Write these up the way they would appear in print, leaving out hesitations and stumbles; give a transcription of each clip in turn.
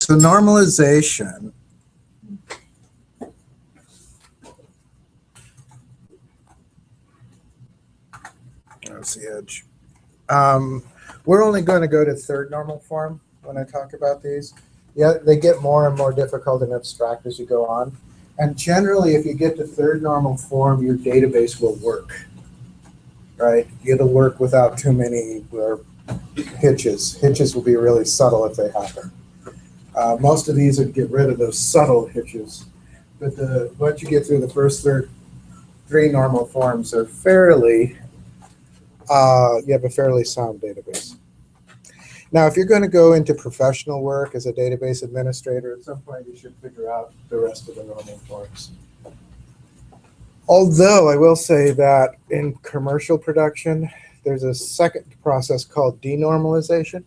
So normalization that's the edge. We're only going to go to third normal form when I talk about these. Yeah, they get more and more difficult and abstract as you go on. And generally, if you get to third normal form, your database will work, right? It'll work without too many hitches. Hitches will be really subtle if they happen. Most of these would get rid of those subtle hitches. But once you get through the first three normal forms, are fairly, you have a fairly sound database. Now, if you're going to go into professional work as a database administrator, at some point you should figure out the rest of the normal forms. Although I will say that in commercial production, there's a second process called denormalization,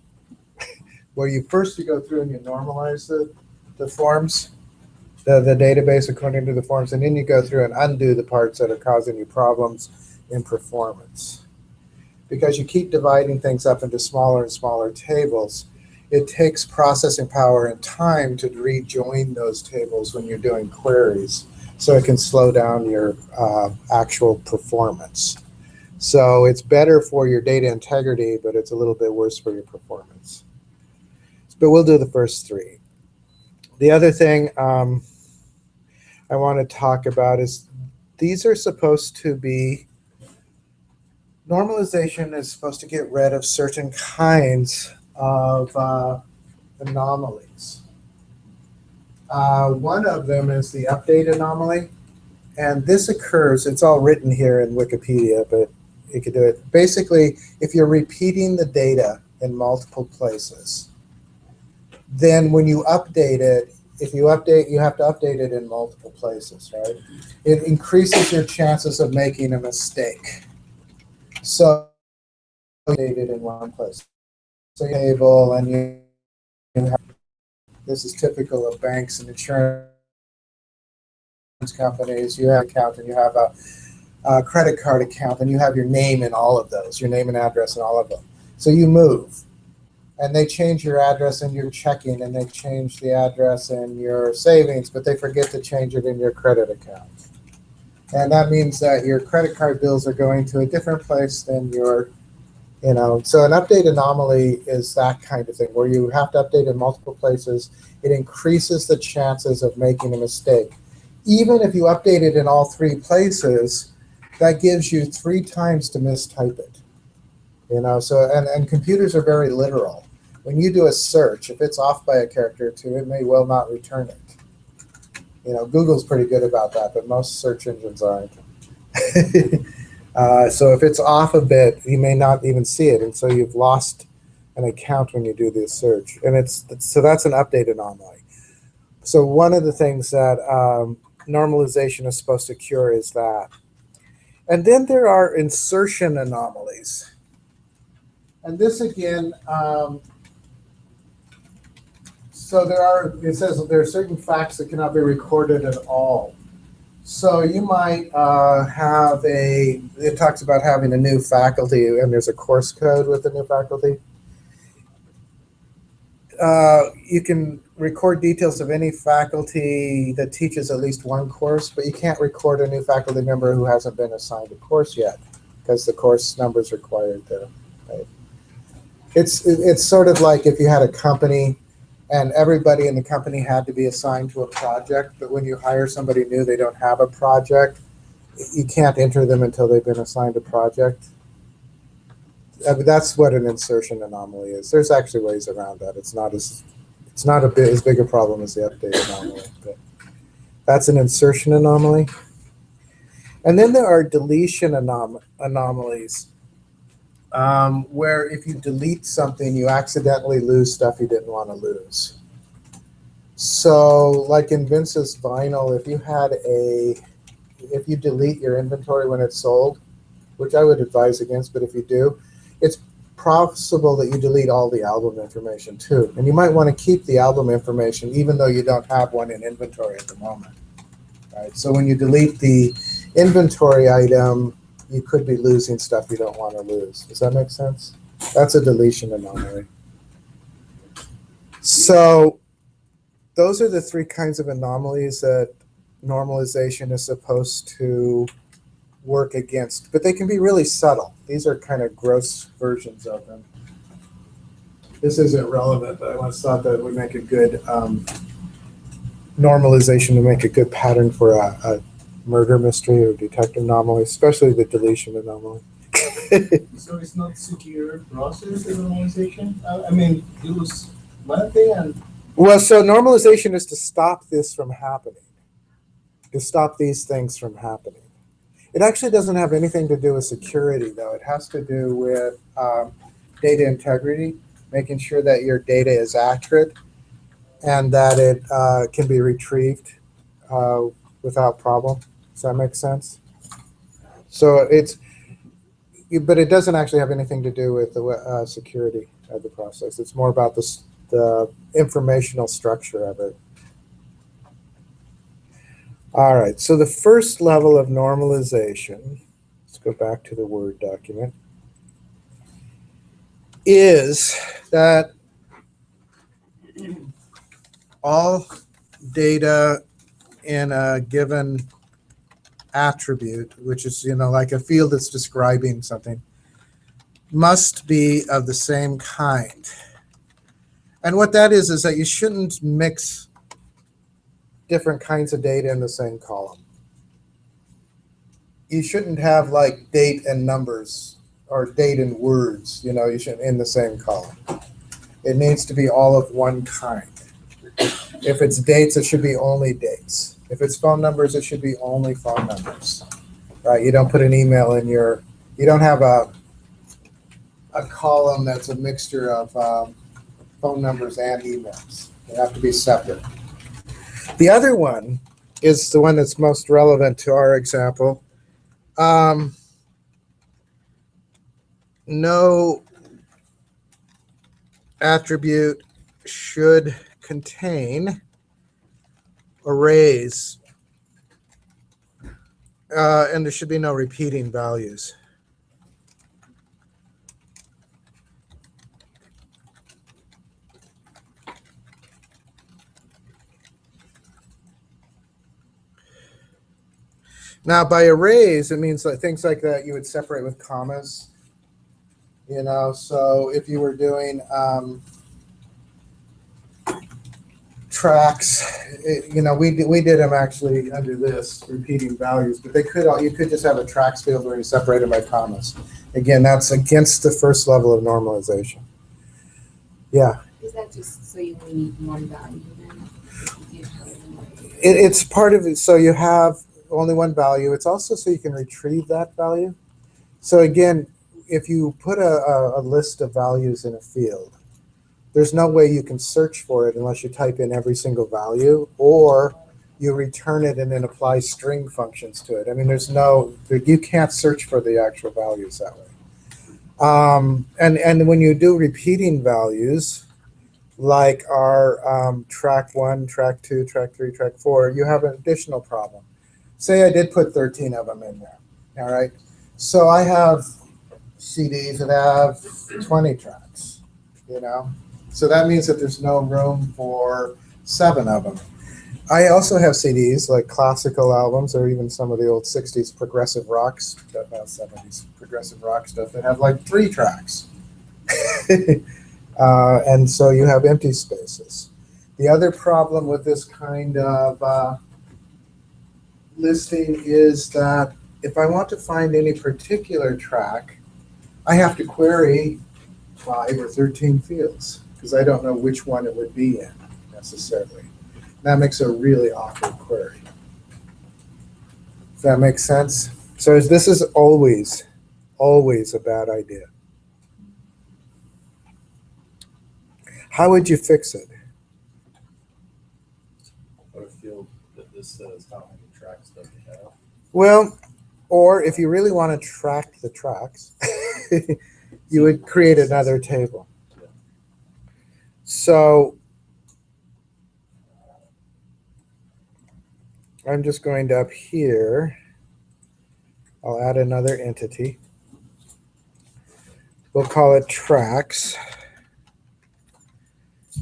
where you go through and you normalize the forms, the database according to the forms, and then you go through and undo the parts that are causing you problems in performance. Because you keep dividing things up into smaller and smaller tables, it takes processing power and time to rejoin those tables when you're doing queries, so it can slow down your actual performance. So it's better for your data integrity, but it's a little bit worse for your performance. But we'll do the first three. The other thing I want to talk about is these are supposed to be, normalization is supposed to get rid of certain kinds of anomalies. One of them is the update anomaly. And this occurs, it's all written here in Wikipedia, but you could do it. Basically, if you're repeating the data in multiple places, then when you update it, if you update, you have to update it in multiple places, right? It increases your chances of making a mistake. So update it in one place. So you table and you have, this is typical of banks and insurance companies. You have an account and you have a credit card account and you have your name in all of those, your name and address in all of them. So you move and they change your address in your checking and they change the address in your savings, but they forget to change it in your credit account. And that means that your credit card bills are going to a different place than your, so an update anomaly is that kind of thing where you have to update in multiple places. It increases the chances of making a mistake. Even if you update it in all three places, that gives you 3 times to mistype it. So, and computers are very literal. When you do a search, if it's off by a character or two, it may well not return it. Google's pretty good about that, but most search engines aren't. So if it's off a bit, you may not even see it, and so you've lost an account when you do this search. And so that's an update anomaly. So one of the things that normalization is supposed to cure is that. And then there are insertion anomalies. And this again, so it says there are certain facts that cannot be recorded at all. So you might have it talks about having a new faculty and there's a course code with the new faculty. You can record details of any faculty that teaches at least one course, but you can't record a new faculty member who hasn't been assigned a course yet because the course number is required there. Right? It's sort of like if you had a company and everybody in the company had to be assigned to a project, but when you hire somebody new, they don't have a project, you can't enter them until they've been assigned a project. That's what an insertion anomaly is. There's actually ways around that. It's not as big a problem as the update anomaly, but that's an insertion anomaly. And then there are deletion anomalies, where if you delete something, you accidentally lose stuff you didn't want to lose. So like in Vince's vinyl, if you delete your inventory when it's sold, which I would advise against, but if you do, it's possible that you delete all the album information too. And you might want to keep the album information even though you don't have one in inventory at the moment. Right? So when you delete the inventory item, you could be losing stuff you don't want to lose. Does that make sense? That's a deletion anomaly. So those are the three kinds of anomalies that normalization is supposed to work against, but they can be really subtle. These are kind of gross versions of them. This isn't relevant, but I once thought that would make a good normalization to make a good pattern for a murder mystery or detective anomaly, especially the deletion anomaly. So it's not secure process, the normalization? I mean, it was one thing and... Well, so normalization is to stop this from happening, to stop these things from happening. It actually doesn't have anything to do with security, though. It has to do with data integrity, making sure that your data is accurate and that it can be retrieved without problem. Does that make sense? So but it doesn't actually have anything to do with the security of the process. It's more about the informational structure of it. All right, so the first level of normalization, let's go back to the Word document, is that all data in a given attribute, which is, like a field that's describing something, must be of the same kind. And what that is that you shouldn't mix different kinds of data in the same column. You shouldn't have like date and numbers or date and words, you shouldn't in the same column. It needs to be all of one kind. If it's dates, it should be only dates. If it's phone numbers, it should be only phone numbers, right? You don't put an email in you don't have a column that's a mixture of phone numbers and emails. They have to be separate. The other one is the one that's most relevant to our example. No attribute should contain arrays, and there should be no repeating values. Now, by arrays, it means like things like that you would separate with commas. So if you were doing tracks, we did them actually under this repeating values, but you could just have a tracks field where you separate them by commas. Again, that's against the first level of normalization. Yeah. Is that just so you need one value then? It's part of it. So you have only one value. It's also so you can retrieve that value. So again, if you put a list of values in a field, there's no way you can search for it unless you type in every single value, or you return it and then apply string functions to it. I mean, you can't search for the actual values that way. And when you do repeating values, like our track 1, track 2, track 3, track 4, you have an additional problem. Say I did put 13 of them in there, all right? So I have CDs that have 20 tracks, So that means that there's no room for 7 of them. I also have CDs like classical albums or even some of the old 60s progressive rock stuff, 70s progressive rock stuff that have like 3 tracks. And so you have empty spaces. The other problem with this kind of listing is that if I want to find any particular track, I have to query 5 or 13 fields because I don't know which one it would be in necessarily. That makes a really awkward query. Does that make sense? So this is always a bad idea. How would you fix it? Or a field that this says how many tracks does it have? Well, or if you really want to track the tracks, you would create another table. So I'm just going to up here. I'll add another entity. We'll call it tracks.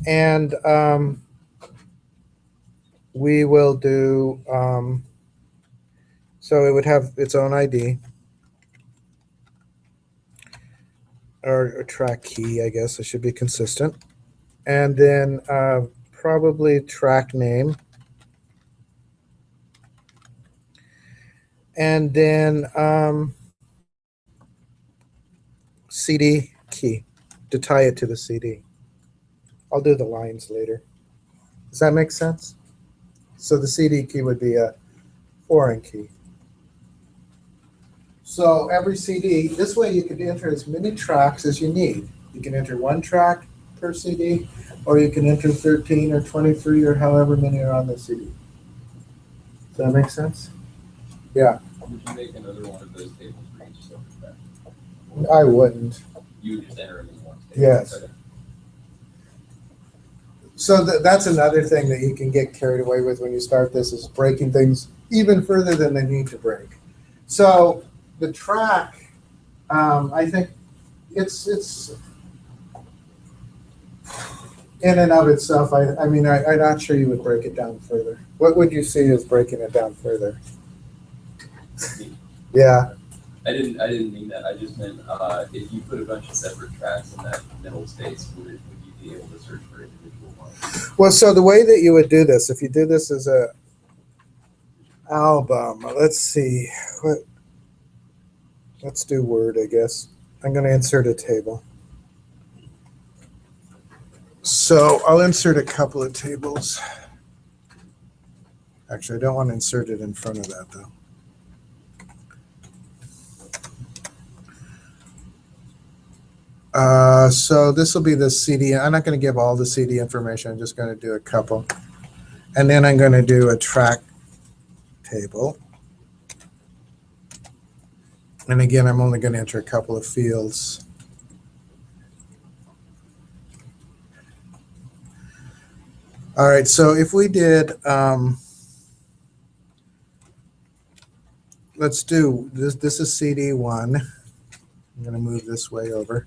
And we will do, so it would have its own ID, or a track key, I guess. It should be consistent. And then probably track name. And then CD key to tie it to the CD. I'll do the lines later. Does that make sense? So the CD key would be a foreign key. So every CD, this way you can enter as many tracks as you need. You can enter one track per CD, or you can enter 13 or 23 or however many are on the CD. Does that make sense? Yeah. Would you make another one of those tables for each silver track? I wouldn't. You would just enter them in one table? Yes. Okay. So that's another thing that you can get carried away with when you start this, is breaking things even further than they need to break. So the track, I think it's in and of itself. I mean, I'm not sure you would break it down further. What would you see as breaking it down further? Yeah. I didn't mean that. I just meant if you put a bunch of separate tracks in that middle space, would you be able to search for individual ones? Well, so the way that you would do this, if you do this as a album, let's see, let's do Word, I guess. I'm going to insert a table. So I'll insert a couple of tables. Actually, I don't want to insert it in front of that, though. So this will be the CD. I'm not going to give all the CD information. I'm just going to do a couple. And then I'm going to do a track table. And again, I'm only going to enter a couple of fields. All right, so if we did, let's do, this is CD1. I'm going to move this way over.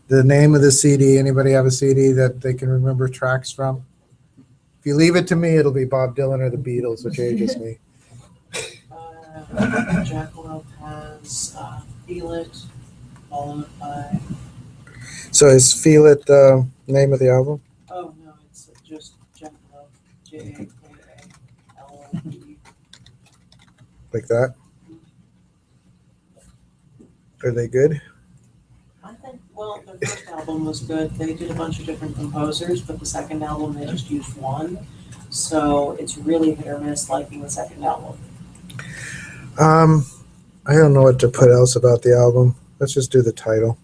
The name of the CD, anybody have a CD that they can remember tracks from? If you leave it to me, it'll be Bob Dylan or the Beatles, which ages me. Jackalope has Feel It, followed by... So is Feel It the name of the album? Oh, no, it's just Jackalope, Jackalope. Like that? Are they good? I think, well, the first album was good. They did a bunch of different composers, but the second album, they just used one. So it's really hit or miss liking the second album. I don't know what to put else about the album. Let's just do the title.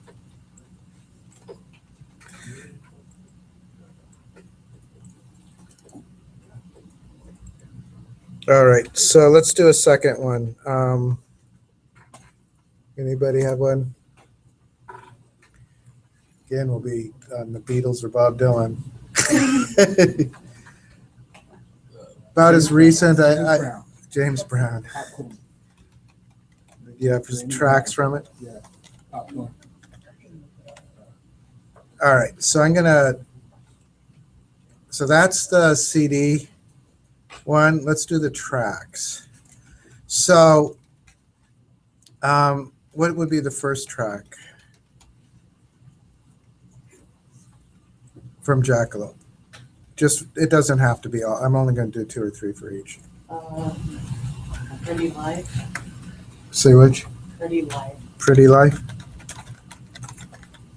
All right, so let's do a second one. Anybody have one? Again, we'll be on the Beatles or Bob Dylan. About as recent, James Brown. You have tracks from it? Yeah. All right, so I'm gonna, so that's the CD one. Let's do the tracks. So what would be the first track from Jackalope? Just, it doesn't have to be all. I'm only going to do 2 or 3 for each. Pretty Life. Say which? Pretty Life. Pretty Life?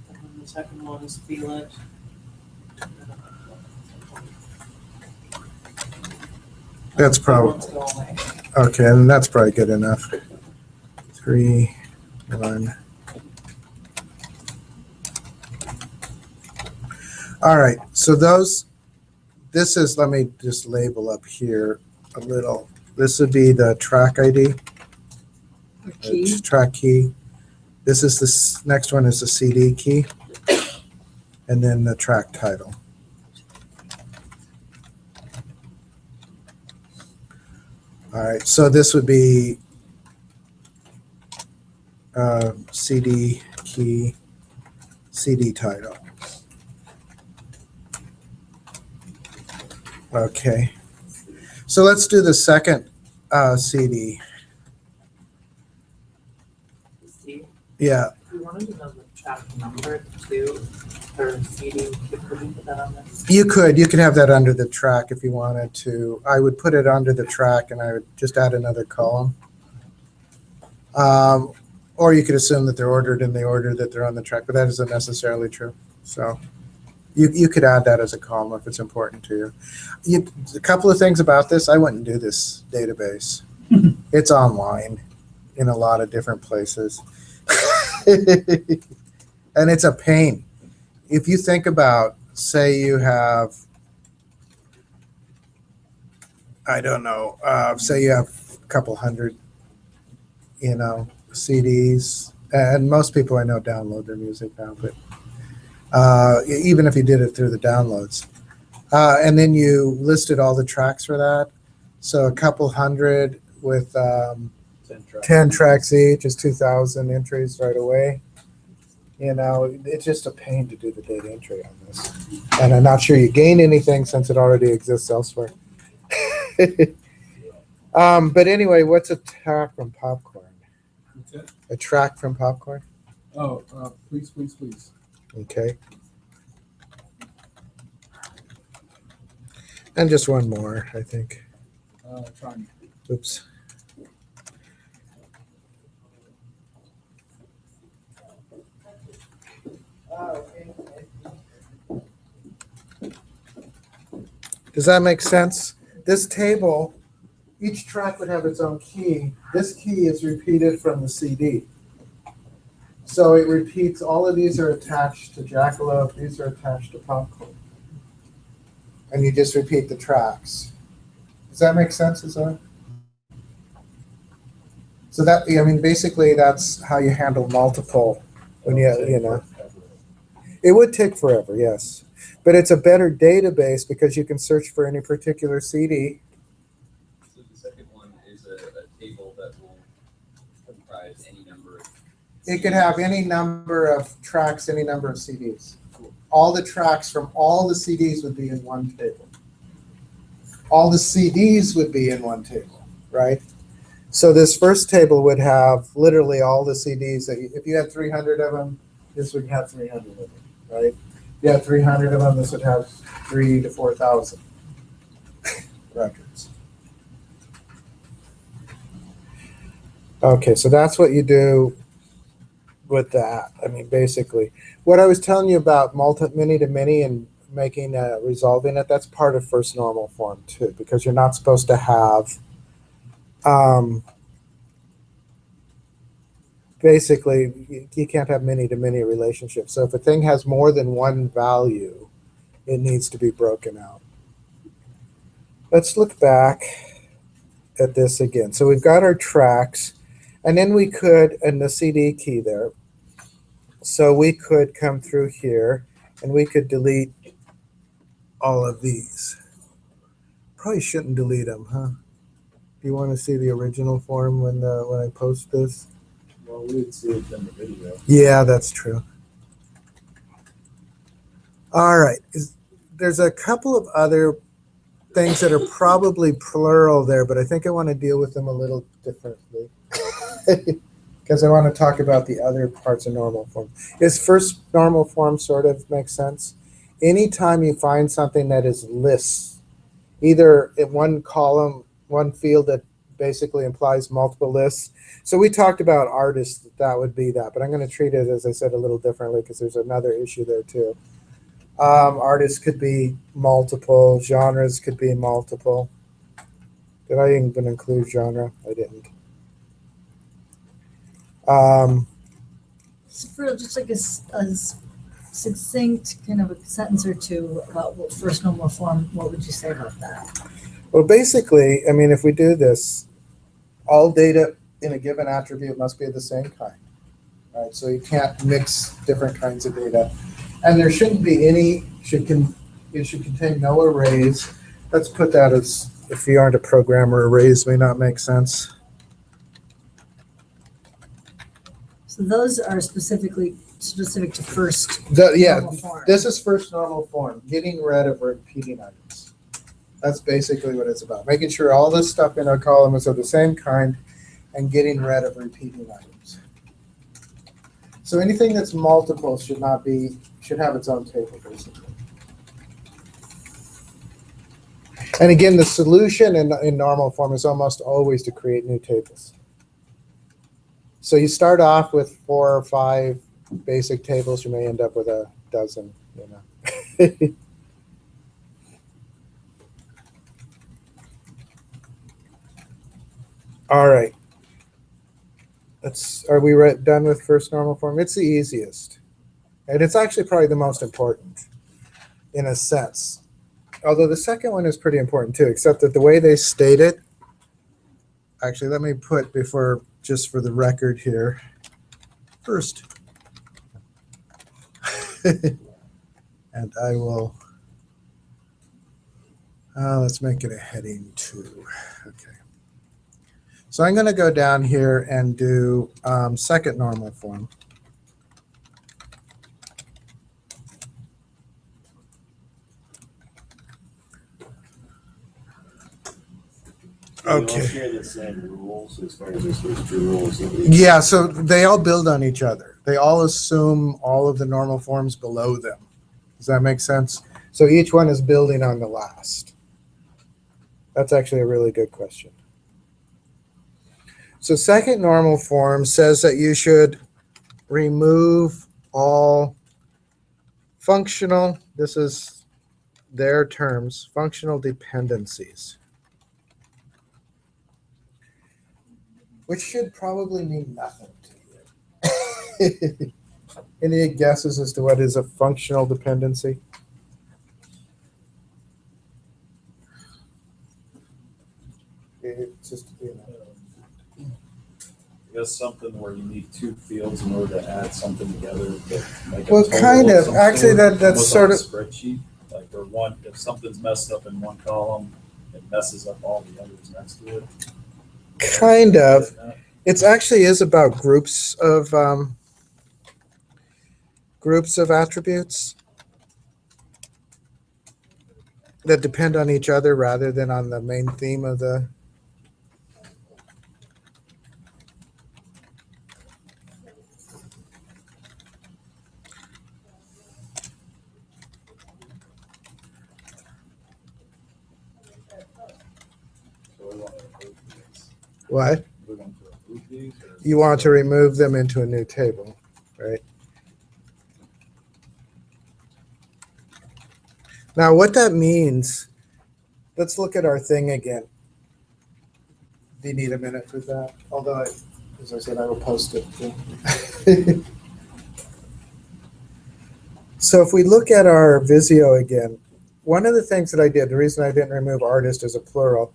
And then the second one is Feel It. That's probably, okay, and that's probably good enough. 3, 1. All right, so those, this is, let me just label up here a little. This would be the track ID, track key. This is the next one is the CD key, and then the track title. All right, so this would be CD key, CD title. Okay, So let's do the second CD. See, Yeah, if we wanted to know the track number too, or CD, could we put that on there? you could have that under the track if you wanted to. I would put it under the track and I would just add another column. Or you could assume that they're ordered in the order that they're on the track, but that isn't necessarily true. So you could add that as a column if it's important to you. A couple of things about this, I wouldn't do this database. It's online in a lot of different places. And it's a pain. If you think about, say you have, I don't know, say you have a couple hundred, CDs, and most people I know download their music now, but even if you did it through the downloads, and then you listed all the tracks for that, so a couple hundred with 10 tracks each is 2,000 entries right away. It's just a pain to do the data entry on this, and I'm not sure you gain anything since it already exists elsewhere. But anyway, what's a track from Popcorn? What's that? A track from Popcorn? Oh, please. Okay. And just one more, I think. Trying. Oops. Does that make sense? This table, each track would have its own key. This key is repeated from the CD. So it repeats, all of these are attached to Jackalope, these are attached to Popcorn. And you just repeat the tracks. Does that make sense, Azar? So that, basically that's how you handle multiple when It would take forever, yes. But it's a better database because you can search for any particular CD. So the second one is a table that will comprise any number of. It could have any number of tracks, any number of CDs. All the tracks from all the CDs would be in one table. All the CDs would be in one table, right? So this first table would have literally all the CDs. If you had 300 of them, this would have 300 of them, right? If you had 300 of them, this would have 3,000 to 4,000 records. Okay, so that's what you do with that. Basically, what I was telling you about many-to-many and making resolving it, that's part of first normal form too, because you're not supposed to have basically you can't have many-to-many relationships. So if a thing has more than one value, it needs to be broken out. Let's look back at this again. So we've got our tracks, and then we could, and the CD key there, so we could come through here and we could delete all of these. Probably shouldn't delete them, huh? Do you want to see the original form when I post this? Well, we would see it in the video. Yeah, that's true. All right. There's a couple of other things that are probably plural there, but I think I want to deal with them a little differently. Because I want to talk about the other parts of normal form. Is first normal form sort of makes sense? Anytime you find something that is lists, either in one column, one field that basically implies multiple lists. So we talked about artists, that would be that, but I'm going to treat it, as I said, a little differently because there's another issue there too. Artists could be multiple, genres could be multiple. Did I even include genre? I didn't. For just like a succinct kind of a sentence or two about what first normal form, what would you say about that? Well, basically, if we do this, all data in a given attribute must be of the same kind, right? So you can't mix different kinds of data. And there shouldn't be any, it should contain no arrays. Let's put that as, if you aren't a programmer, arrays may not make sense. So those are specific to first Yeah, normal form. this is first normal form, getting rid of repeating items. That's basically what it's about. Making sure all this stuff in our column is of the same kind and getting rid of repeating items. So anything that's multiple should have its own table, basically. And again, the solution in normal form is almost always to create new tables. So you start off with 4 or 5 basic tables. You may end up with a dozen, you know. All right. Are we done with first normal form? It's the easiest. And it's actually probably the most important in a sense. Although the second one is pretty important too, except that the way they state it, actually, let me put just for the record here, first. And I will, let's make it a heading 2. Okay. So I'm going to go down here and do second normal form. Okay. They all share the same rules as far as there's 2 rules. Yeah, so they all build on each other. They all assume all of the normal forms below them. Does that make sense? So each one is building on the last. That's actually a really good question. So second normal form says that you should remove all functional, this is their terms, functional dependencies. Which should probably mean nothing to you. Any guesses as to what is a functional dependency? It's just, you know. I guess something where you need 2 fields in order to add something together. Make a Well, total kind of. some Actually, sort, that's almost sort like of- a spreadsheet. Like if something's messed up in one column, it messes up all the others next to it. Kind of. It actually is about groups of attributes that depend on each other rather than on the main theme of the. So we want to remove these. What? We want to remove these, or is You this- want to remove them into a new table, right? Now, what that means, let's look at our thing again. Do you need a minute for that? Although, as I said, I will post it. Too. So if we look at our Visio again, one of the things that I did, the reason I didn't remove artist as a plural,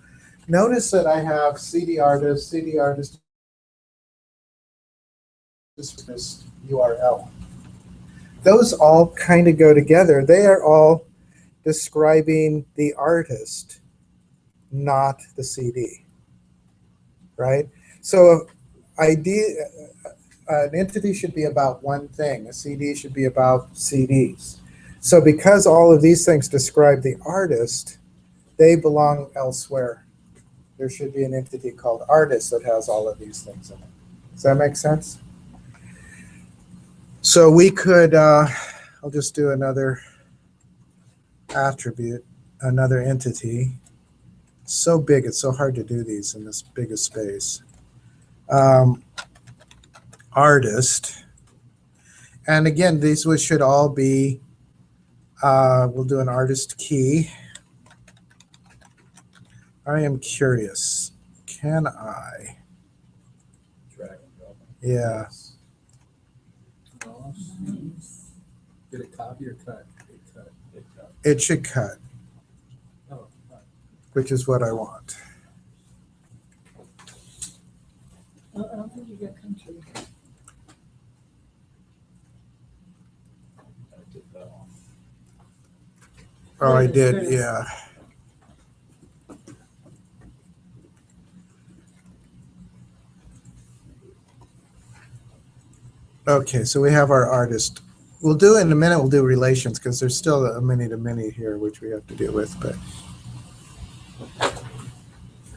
notice that I have CD artist, this URL. Those all kind of go together. They are all describing the artist, not the CD, right? So an entity should be about one thing. A CD should be about CDs. So because all of these things describe the artist, they belong elsewhere. There should be an entity called artist that has all of these things in it. Does that make sense? So we could, I'll just do another attribute, another entity. It's so big, it's so hard to do these in this big a space. Artist. And again, these should all be, we'll do an artist key. I am curious, can I? Drag and drop. Yeah. Did it copy or cut? It cut. It should cut, Oh, right. which is what I want. I don't think you get country. I did that one. Oh, I There it is, did, there it is. yeah. Okay, so we have our artist. We'll do in a minute, we'll do relations because there's still a many-to-many here, which we have to deal with. But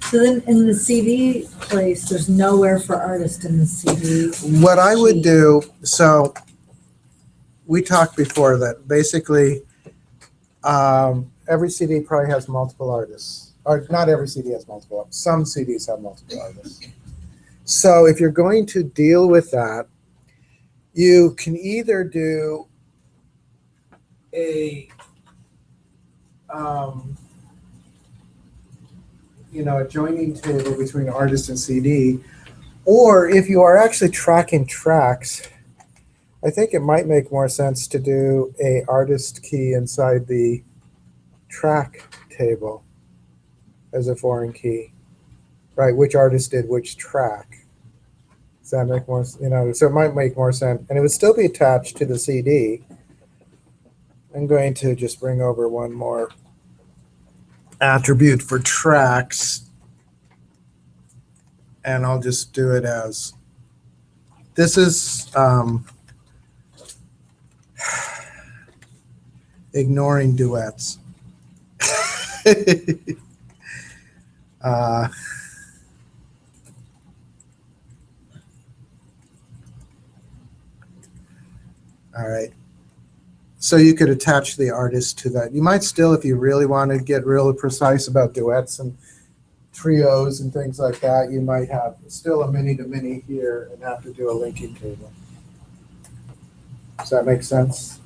So then in the CD place, there's nowhere for artist in the CD. What I would sheet. do, so we talked before that basically every CD probably has multiple artists. Or not every CD has multiple artists. Some CDs have multiple artists. So if you're going to deal with that, you can either do a a joining table between artist and CD, or if you are actually tracking tracks, I think it might make more sense to do a artist key inside the track table as a foreign key, right? Which artist did which track? Does that make more, so it might make more sense. And it would still be attached to the CD. I'm going to just bring over one more attribute for tracks. And I'll just do it as, this is ignoring duets. All right. So you could attach the artist to that. You might still, if you really want to get real precise about duets and trios and things like that, you might have still a many-to-many here and have to do a linking table. Does that make sense?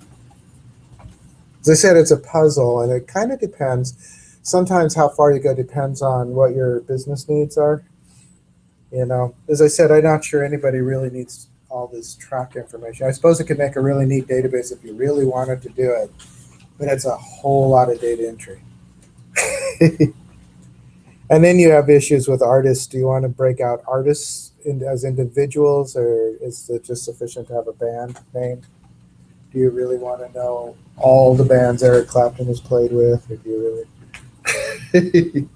As I said, it's a puzzle, and it kind of depends. Sometimes how far you go depends on what your business needs are. As I said, I'm not sure anybody really needs all this track information. I suppose it could make a really neat database if you really wanted to do it, but it's a whole lot of data entry. And then you have issues with artists. Do you want to break out artists as individuals, or is it just sufficient to have a band name? Do you really want to know all the bands Eric Clapton has played with, or do you really?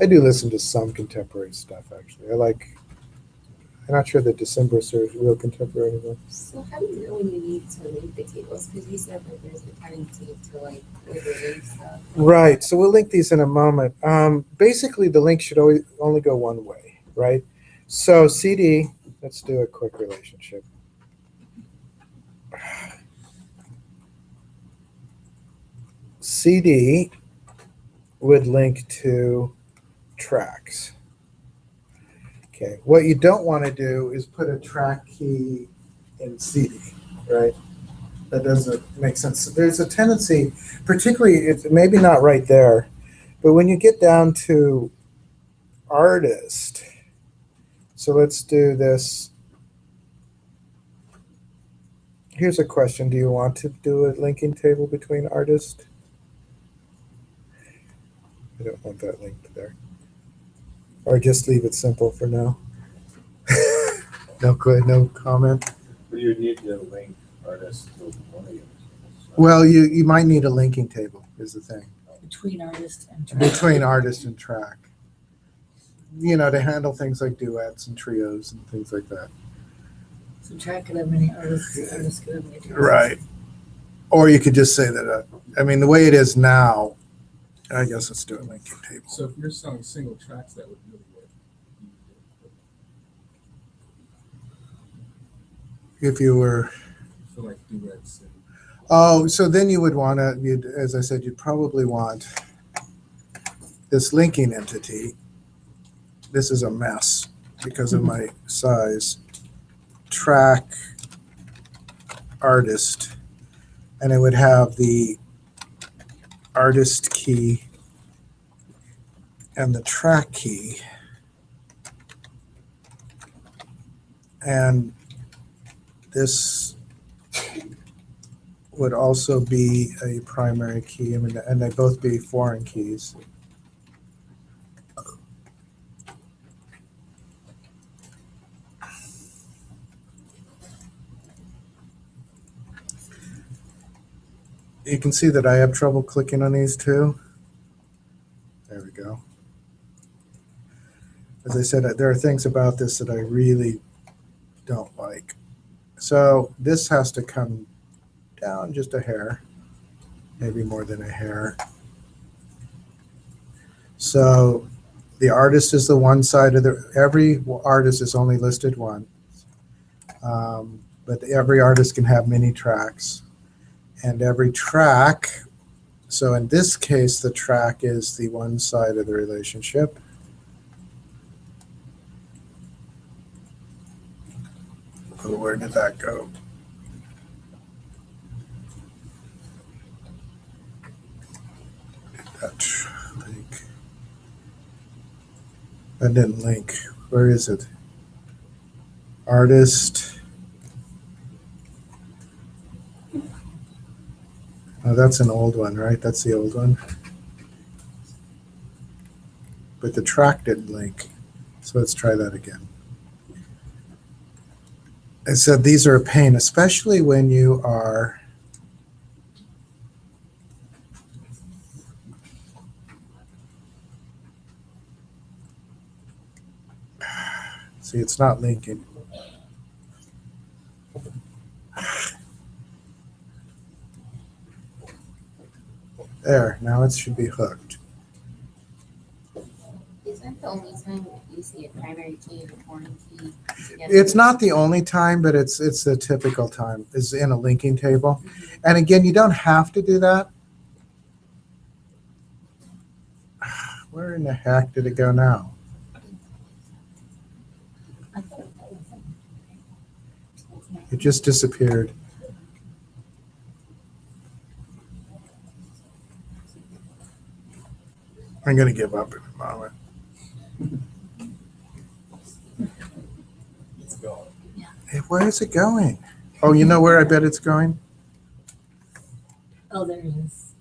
I do listen to some contemporary stuff, actually. I'm not sure that Decemberists are real contemporary anymore. So how do you know when you need to link the tables? Because you said that there's a tendency to overlink stuff. Right. So we'll link these in a moment. Basically, the link should always only go one way, right? So CD, let's do a quick relationship. CD would link to tracks. Okay, what you don't want to do is put a track key in CD, right? That doesn't make sense. There's a tendency, particularly, it's maybe not right there, but when you get down to artist, so let's do this. Here's a question. Do you want to do a linking table between artists? I don't want that linked there. Or just leave it simple for now. No comment. But you need to link artists to one of yours. Well, you might need a linking table is the thing. Between artist and track. Between artist and track. To handle things like duets and trios and things like that. So track could have many artists, artists could have many tracks. Right. Or you could just say that, the way it is now, I guess let's do a linking table. So if you're selling single tracks, that would really work. If you were, For like duets and oh, so then you would want to, as I said, you'd probably want this linking entity. This is a mess because of my size. Track artist, and it would have the artist key and the track key, and this would also be a primary key, and they both be foreign keys. You can see that I have trouble clicking on these two. There we go. As I said, there are things about this that I really don't like. So this has to come down just a hair. maybe more than a hair. So the artist is the one side of every artist is only listed once. But every artist can have many tracks. And every track, so in this case, the track is the one side of the relationship. Oh, where did that go? That link. That didn't link. Where is it? Artist. Oh, that's an old one, right? That's the old one. But the track didn't link. So let's try that again. I said these are a pain, especially when you are see, it's not linking. There, now it should be hooked. Is that the only time you see a primary key and a foreign key together? It's not the only time, but it's the typical time is in a linking table. And again, you don't have to do that. Where in the heck did it go now? It just disappeared. I'm going to give up in a moment. It's gone. Hey, where is it going? Oh, you know where I bet it's going? Oh, there it is.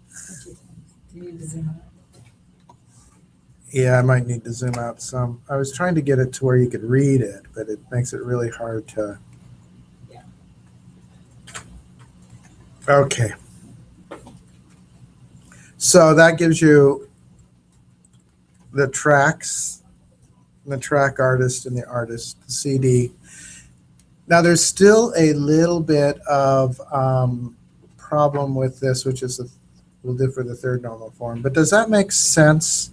Do you need to zoom out? Yeah, I might need to zoom out some. I was trying to get it to where you could read it, but it makes it really hard to. Yeah. Okay. So that gives you the tracks, the track artist and the artist, the CD. Now there's still a little bit of problem with this, which is we'll do for the third normal form. But does that make sense?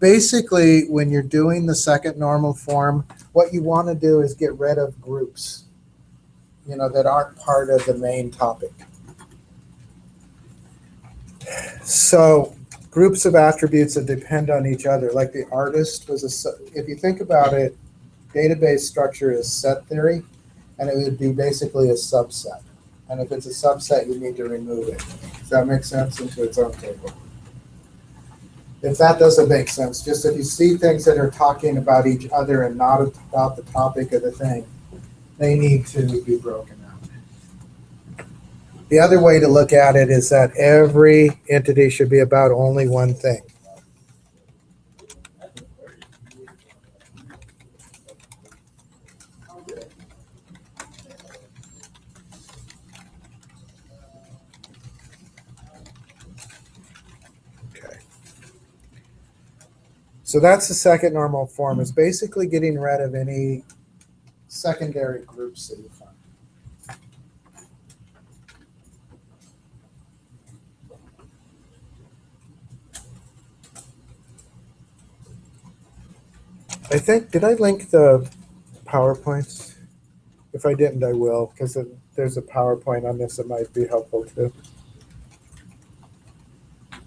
Basically, when you're doing the second normal form, what you want to do is get rid of groups, that aren't part of the main topic. So groups of attributes that depend on each other, like the artist was if you think about it, database structure is set theory, and it would be basically a subset. And if it's a subset, you need to remove it. Does that make sense? Into its own table. If that doesn't make sense, just if you see things that are talking about each other and not about the topic of the thing, they need to be broken out. The other way to look at it is that every entity should be about only one thing. Okay. So that's the second normal form. It's basically getting rid of any secondary groups that you find. I think, did I link the PowerPoints? If I didn't, I will, because there's a PowerPoint on this that might be helpful too.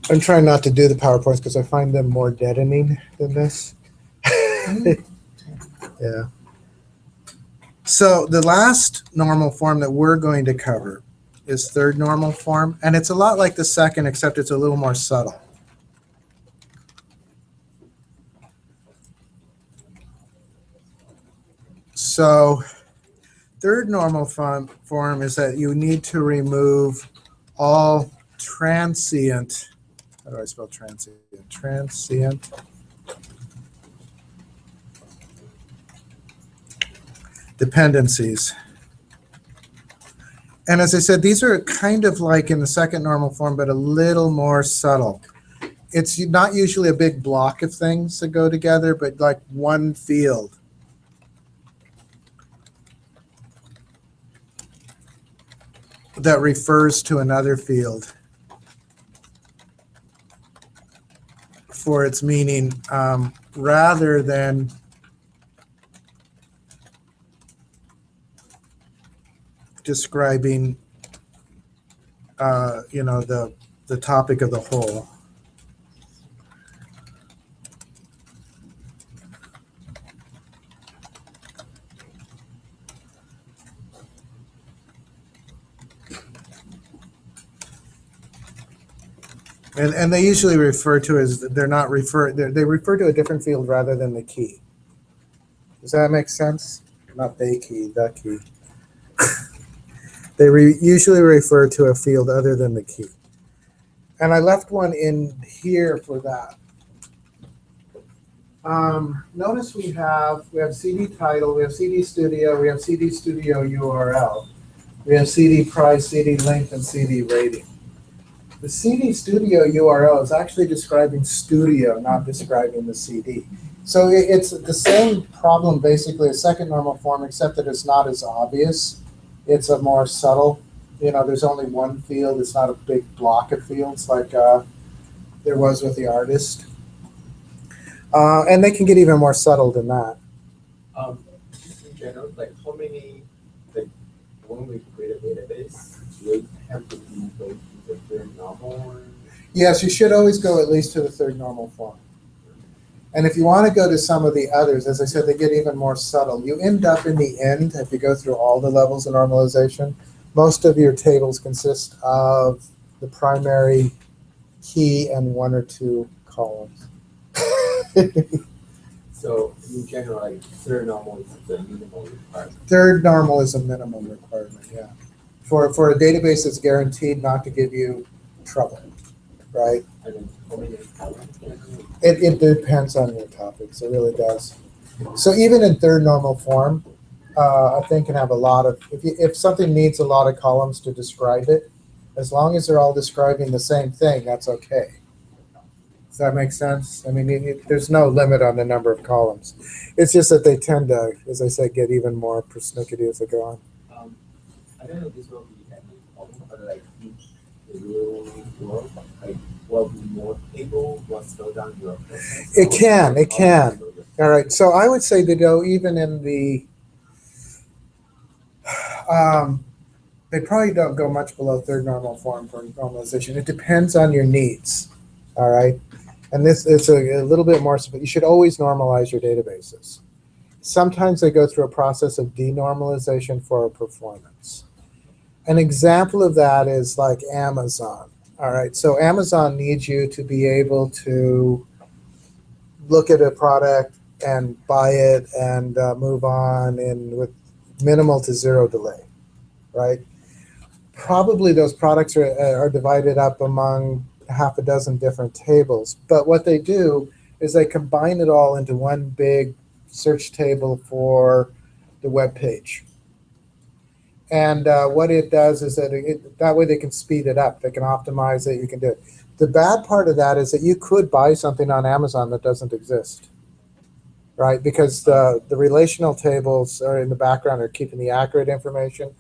I'm trying not to do the PowerPoints because I find them more deadening than this. Yeah. So the last normal form that we're going to cover is third normal form, and it's a lot like the second, except it's a little more subtle. So third normal form is that you need to remove all transient, how do I spell transient? Transient dependencies. And as I said, these are kind of like in the second normal form, but a little more subtle. It's not usually a big block of things that go together, but like one field. That refers to another field. for its meaning, rather than describing, the topic of the whole. And they usually refer to as, they refer to a different field rather than the key. Does that make sense? Not the key, the key. They usually refer to a field other than the key. And I left one in here for that. Notice we have CD title, we have CD studio, we have CD studio URL, we have CD price, CD length, and CD rating. The CD studio URL is actually describing studio, not describing the CD. So it's the same problem, basically, a second normal form, except that it's not as obvious. It's a more subtle, there's only one field. It's not a big block of fields like there was with the artist. And they can get even more subtle than that. Just in general, like how many, like when we create a database, do we have to go to the third normal? Yes, you should always go at least to the third normal form. And if you want to go to some of the others, as I said, they get even more subtle. You end up in the end, if you go through all the levels of normalization, most of your tables consist of the primary key and one or two columns. So in general, like third normal is the minimum requirement. Third normal is a minimum requirement, yeah. For a database that's guaranteed not to give you trouble, right? And then how many columns can you? It depends on your topics, it really does. So even in third normal form, a thing can have a lot of, if something needs a lot of columns to describe it, as long as they're all describing the same thing, that's okay. Does that make sense? I mean, there's no limit on the number of columns. It's just that they tend to, as I said, get even more persnickety as they go on. I don't know if this will be any problem, but like it will work, like will be more table, will slow down your process. It can. All right, so I would say to go even in the, they probably don't go much below third normal form for normalization. It depends on your needs, all right? And it's a little bit more, you should always normalize your databases. Sometimes they go through a process of denormalization for performance. An example of that is like Amazon, all right? So Amazon needs you to be able to look at a product and buy it and move on with minimal to zero delay, right? Probably those products are divided up among half a dozen different tables, but what they do is they combine it all into one big search table for the web page. And what it does is that that way they can speed it up, they can optimize it, you can do it. The bad part of that is that you could buy something on Amazon that doesn't exist, right? Because the relational tables are in the background, are keeping the accurate information.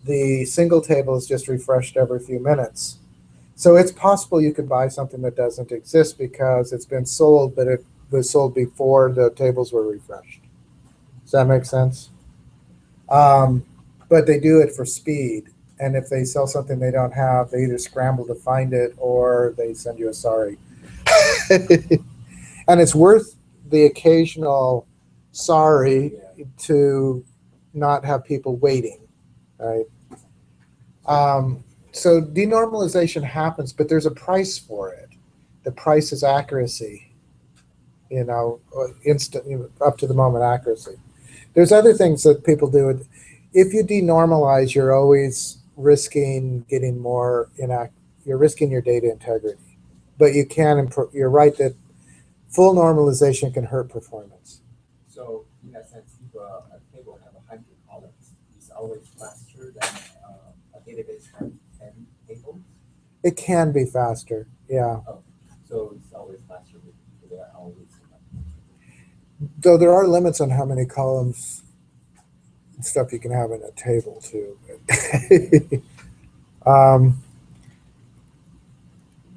The single table is just refreshed every few minutes. So it's possible you could buy something that doesn't exist because it's been sold, but it was sold before the tables were refreshed. Does that make sense? But they do it for speed. And if they sell something they don't have, they either scramble to find it or they send you a sorry. And it's worth the occasional sorry to not have people waiting, right? So denormalization happens, but there's a price for it. The price is accuracy, instant, up to the moment accuracy. There's other things that people do. If you denormalize, you're always risking getting more you're risking your data integrity. But you can improve. You're right that full normalization can hurt performance. So in that sense, if a table have 100 columns, it's always faster than a database have 10 tables. It can be faster, yeah. Oh, so it's always faster because they are always. Though there are limits on how many columns and stuff you can have in a table too.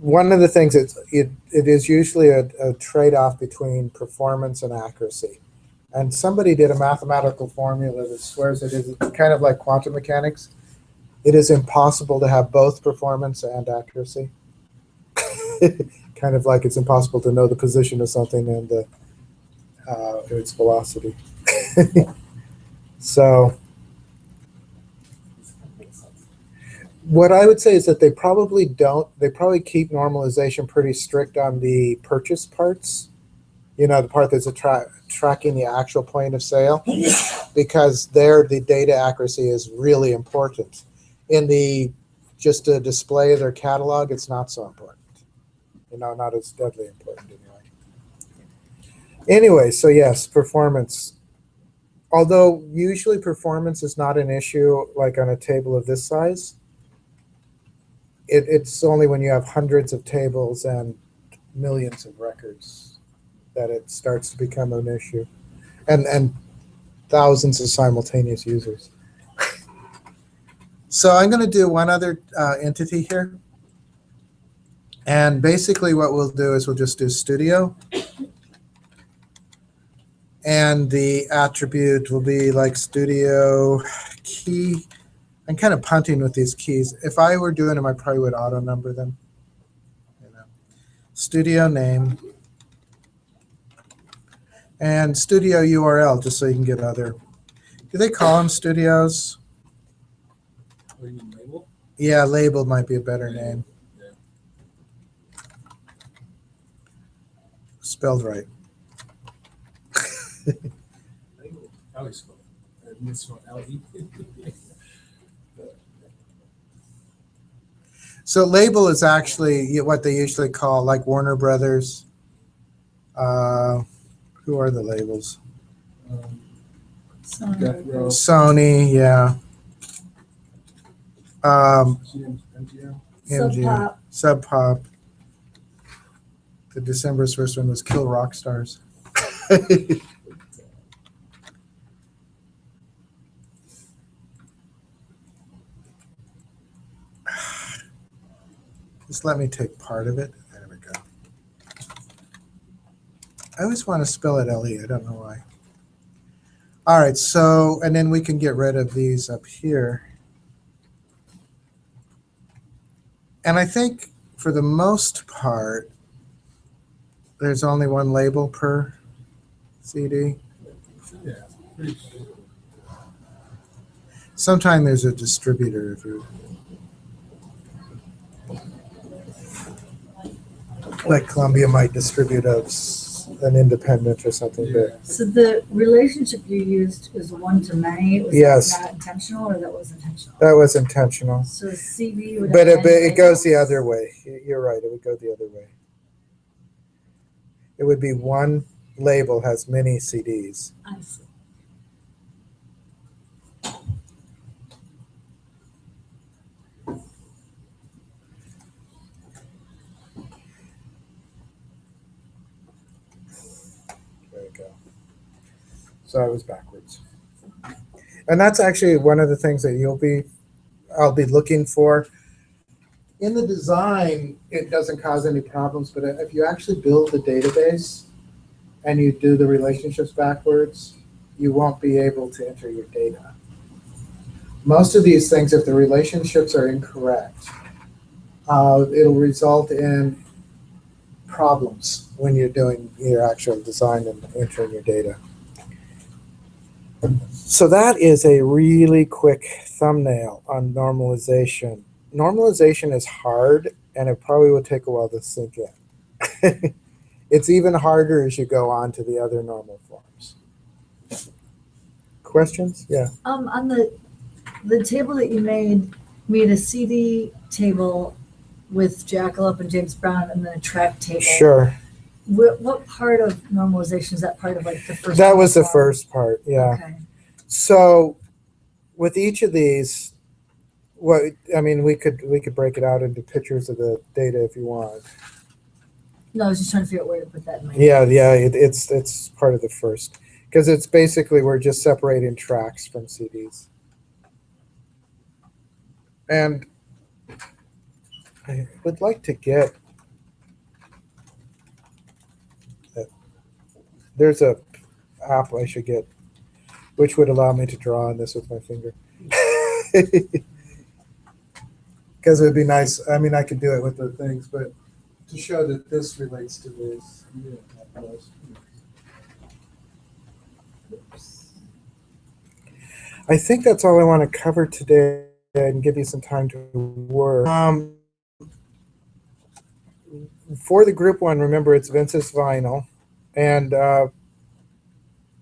one of the things it is usually a trade-off between performance and accuracy. And somebody did a mathematical formula that swears it is kind of like quantum mechanics. It is impossible to have both performance and accuracy. Kind of like it's impossible to know the position of something and its velocity. So what I would say is that they probably keep normalization pretty strict on the purchase parts. You know, the part that's tracking the actual point of sale, because there the data accuracy is really important. In the just to display their catalog, it's not so important. You know, not as deadly important anyway. Anyway, so yes, performance. Although usually performance is not an issue like on a table of this size. It's only when you have hundreds of tables and millions of records that it starts to become an issue, and thousands of simultaneous users. So I'm going to do one other entity here. And basically what we'll do is we'll just do studio. And the attribute will be like studio key. I'm kind of punting with these keys. If I were doing them, I probably would auto number them. You know. Studio name. And studio URL, just so you can get other. Do they call them studios? What do you mean, label? Yeah, labeled might be a better name. Yeah. Spelled right. Label. I always spell it. I spell L-E. So label is actually what they usually call, like Warner Brothers. Who are the labels? Death Row. Sony, yeah. MGM. MGM. Sub Pop. The December's first one was Kill Rock Stars. Just let me take part of it. There we go. I always want to spell it L-E. I don't know why. All right, so, and then we can get rid of these up here. And I think for the most part, there's only one label per CD. Yeah. Pretty sure. Sometimes there's a distributor if you like Columbia might distribute an independent or something. Yeah. So the relationship you used is one to many. Was Yes. that intentional or that was intentional? That was intentional. So CV would. But have many it goes the labels? other way. You're right. It would go the other way. It would be one label has many CDs. I see. There you go. So I was backwards. And that's actually one of the things that I'll be looking for. In the design, it doesn't cause any problems, but if you actually build the database and you do the relationships backwards, you won't be able to enter your data. Most of these things, if the relationships are incorrect, it'll result in problems when you're doing your actual design and entering your data. So that is a really quick thumbnail on normalization. Normalization is hard, and it probably would take a while to sink in. It's even harder as you go on to the other normal forms. Questions? Yeah. On the table that you made a CD table with Jackalope and James Brown, and then a track table. Sure. What part of normalization is that part of, like the first? That was the form? first part. Yeah. Okay. So with each of these, we could break it out into pictures of the data if you want. No, I was just trying to figure out where to put that in my. Yeah, it's part of the first, because it's basically we're just separating tracks from CDs. And I would like to get There's a app I should get, which would allow me to draw on this with my finger. Because it would be nice. I mean, I could do it with the things, but to show that this relates to this. I think that's all I want to cover today and give you some time to work. For the group one, remember it's Vince's vinyl. And a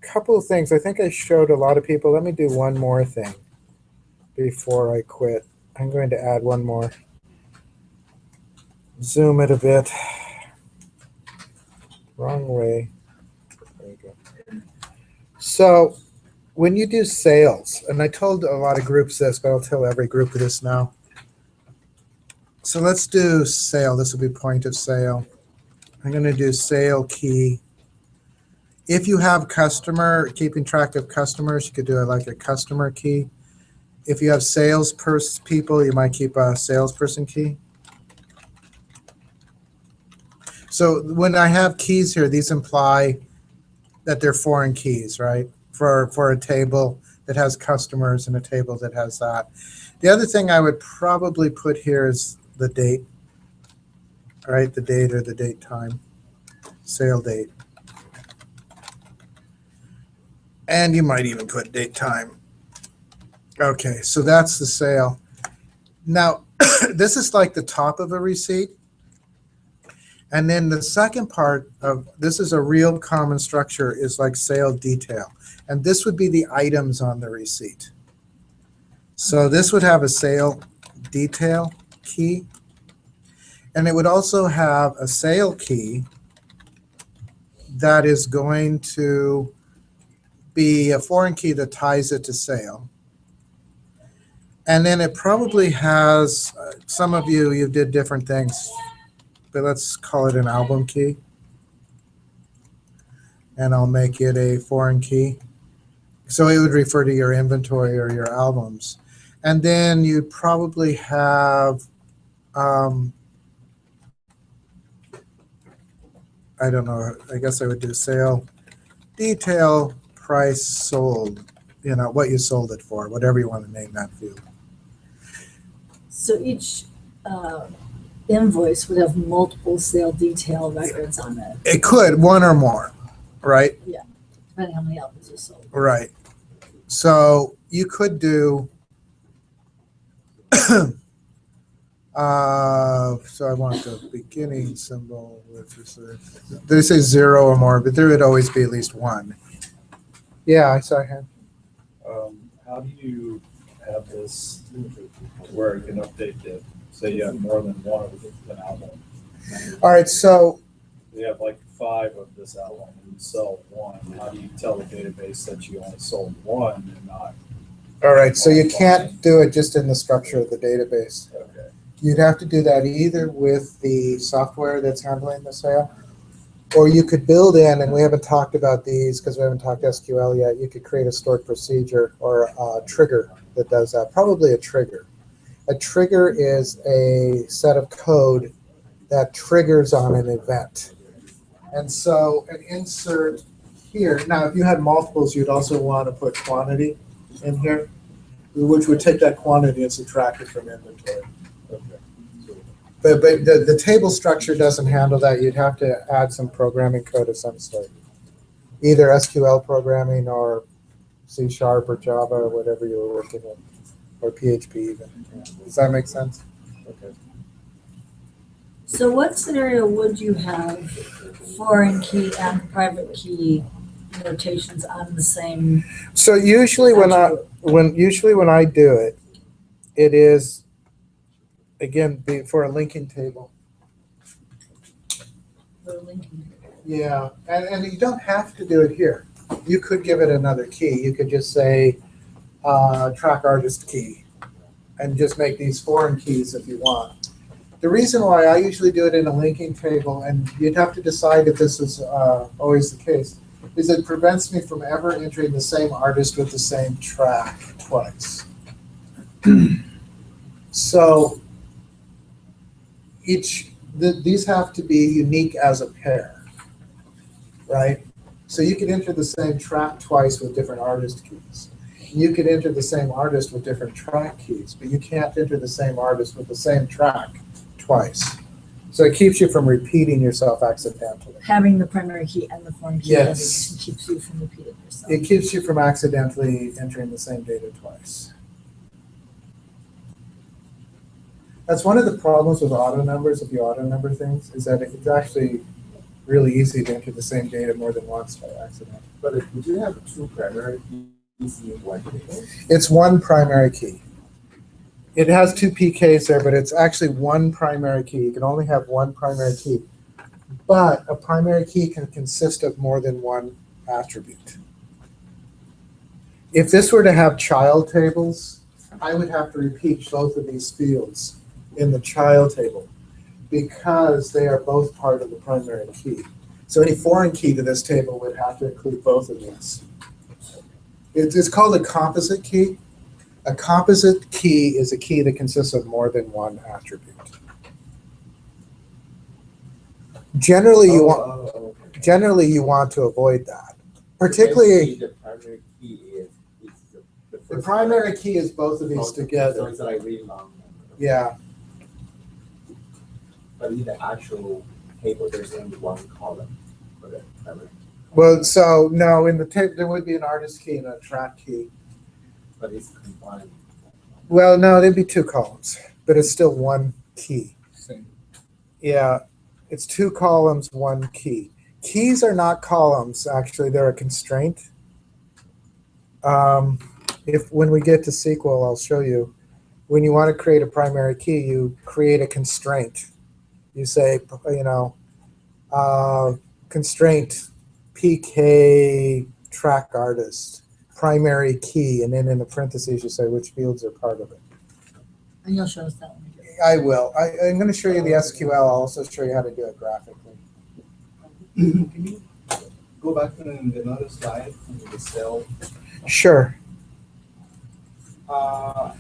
couple of things. I think I showed a lot of people. Let me do one more thing before I quit. I'm going to add one more. Zoom it a bit. Wrong way. There we go. So when you do sales, and I told a lot of groups this, but I'll tell every group this now. So let's do sale. This will be point of sale. I'm going to do sale key. If you have customer, keeping track of customers, you could do it like a customer key. If you have people, you might keep a salesperson key. So when I have keys here, these imply that they're foreign keys, right? For a table that has customers and a table that has that. The other thing I would probably put here is the date, all right? The date or the date time, sale date. And you might even put date time. Okay, so that's the sale. Now, this is like the top of a receipt. And then the second part of this is a real common structure is like sale detail. And this would be the items on the receipt. So this would have a sale detail key. And it would also have a sale key that is going to be a foreign key that ties it to sale. And then it probably has, some of you did different things, but let's call it an album key. And I'll make it a foreign key. So it would refer to your inventory or your albums. And then you probably have, I don't know, I guess I would do sale detail price sold, you know, what you sold it for, whatever you want to name that field. So each invoice would have multiple sale detail records on it. It could, one or more, right? Yeah, depending on how many albums are sold. Right. So you could do, so I want the beginning symbol, which is, they say 0 or more, but there would always be at least one. Yeah, I saw him. How do you have this where you can update the, say you have more than one of an album? All right, so You have like 5 of this album and you sell 1. How do you tell the database that you only sold 1 and not? all right, so you can't do it just in the structure of the database. Okay. You'd have to do that either with the software that's handling the sale, or you could build in, and we haven't talked about these because we haven't talked SQL yet, you could create a stored procedure or a trigger that does that, probably a trigger. A trigger is a set of code that triggers on an event. And so an insert here, now if you had multiples, you'd also want to put quantity in here, which would take that quantity and subtract it from inventory. Okay. But the table structure doesn't handle that. You'd have to add some programming code of some sort. Either SQL programming or C# or Java or whatever you were working with, or PHP even. Does that make sense? Okay. So what scenario would you have foreign key and private key notations on the same? So usually when I do it, it is again for a linking table. Yeah, and you don't have to do it here. You could give it another key. You could just say track artist key and just make these foreign keys if you want. The reason why I usually do it in a linking table, and you'd have to decide if this is always the case, is it prevents me from ever entering the same artist with the same track twice. So these have to be unique as a pair, right? So you could enter the same track twice with different artist keys. You could enter the same artist with different track keys, but you can't enter the same artist with the same track twice. So it keeps you from repeating yourself accidentally. Having the primary key and the foreign key Yes. designation keeps you from repeating yourself. It keeps you from accidentally entering the same data twice. That's one of the problems with auto numbers, if you auto number things, is that it's actually really easy to enter the same data more than once by accident. But would you have two primary keys in one table? It's one primary key. It has two PKs there, but it's actually one primary key. You can only have one primary key. But a primary key can consist of more than one attribute. If this were to have child tables, I would have to repeat both of these fields in the child table because they are both part of the primary key. So any foreign key to this table would have to include both of these. It's called a composite key. A composite key is a key that consists of more than one attribute. Generally, you want to avoid that. Particularly, The primary key is the the first primary key is both of these So together. it's like really long. Yeah. But in the actual table, there's only one column for the primary. Well, so no, in the table there would be an artist key and a track key. But it's combined. Well, no, there'd be two columns, but it's still one key. Yeah, it's two columns, one key. Keys are not columns, actually, they're a constraint. When we get to SQL, I'll show you. When you want to create a primary key, you create a constraint. You say, constraint PK track artist, primary key, and then in the parentheses you say which fields are part of it. And you'll show us that when we do it. I will. I'm going to show you the SQL. I'll also show you how to do it graphically. Can you go back to another slide on the cell? Sure. An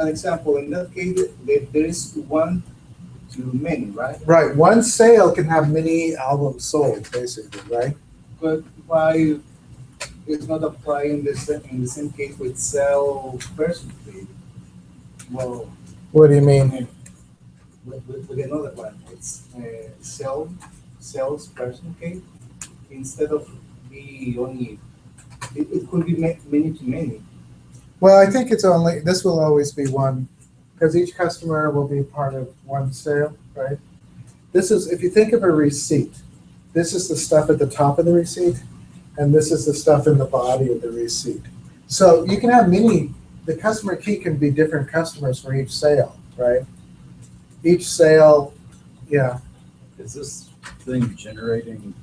example, in that case, there is one to many, right? Right. One sale can have many albums sold, basically, right? But why it's not applying the same case with cell person key? Well, What do you mean? with another one, it's sales person key. Instead of be only, it could be many to many. Well, I think this will always be one, because each customer will be part of one sale, right? This is, if you think of a receipt, this is the stuff at the top of the receipt, and this is the stuff in the body of the receipt. So you can have the customer key can be different customers for each sale, right? Each sale, yeah. Is this thing generating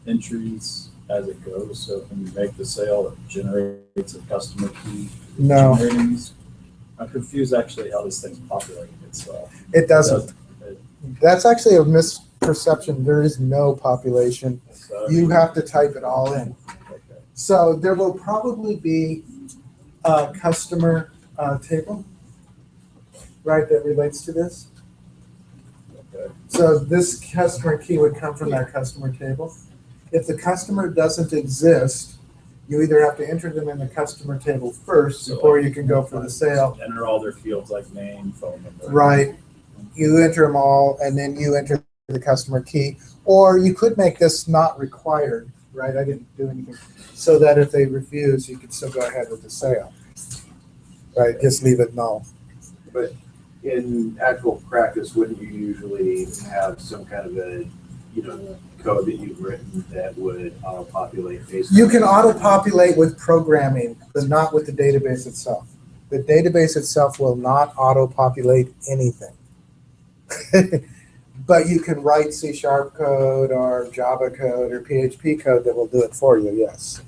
entries as it goes? So when you make the sale, it generates a customer key? No, generating these? I'm confused actually how this thing's populating itself. it doesn't. It- That's actually a misperception. There is no population. so- You have to type it all in. Okay. So there will probably be a customer table, right, that relates to this. Okay. So this customer key would come from that customer table. If the customer doesn't exist, you either have to enter them in the customer table first So, before you can go for the sale. Enter all their fields like name, phone number. Right. You enter them all, and then you enter the customer key. Or you could make this not required, right? I didn't do anything. So that if they refuse, you could still go ahead with the sale. Right, just leave it null. But in actual practice, wouldn't you usually have some kind of a, code that you've written that would auto-populate based on? You can auto-populate with programming, but not with the database itself. The database itself will not auto-populate anything. But you can write C# code or Java code or PHP code that will do it for you, yes.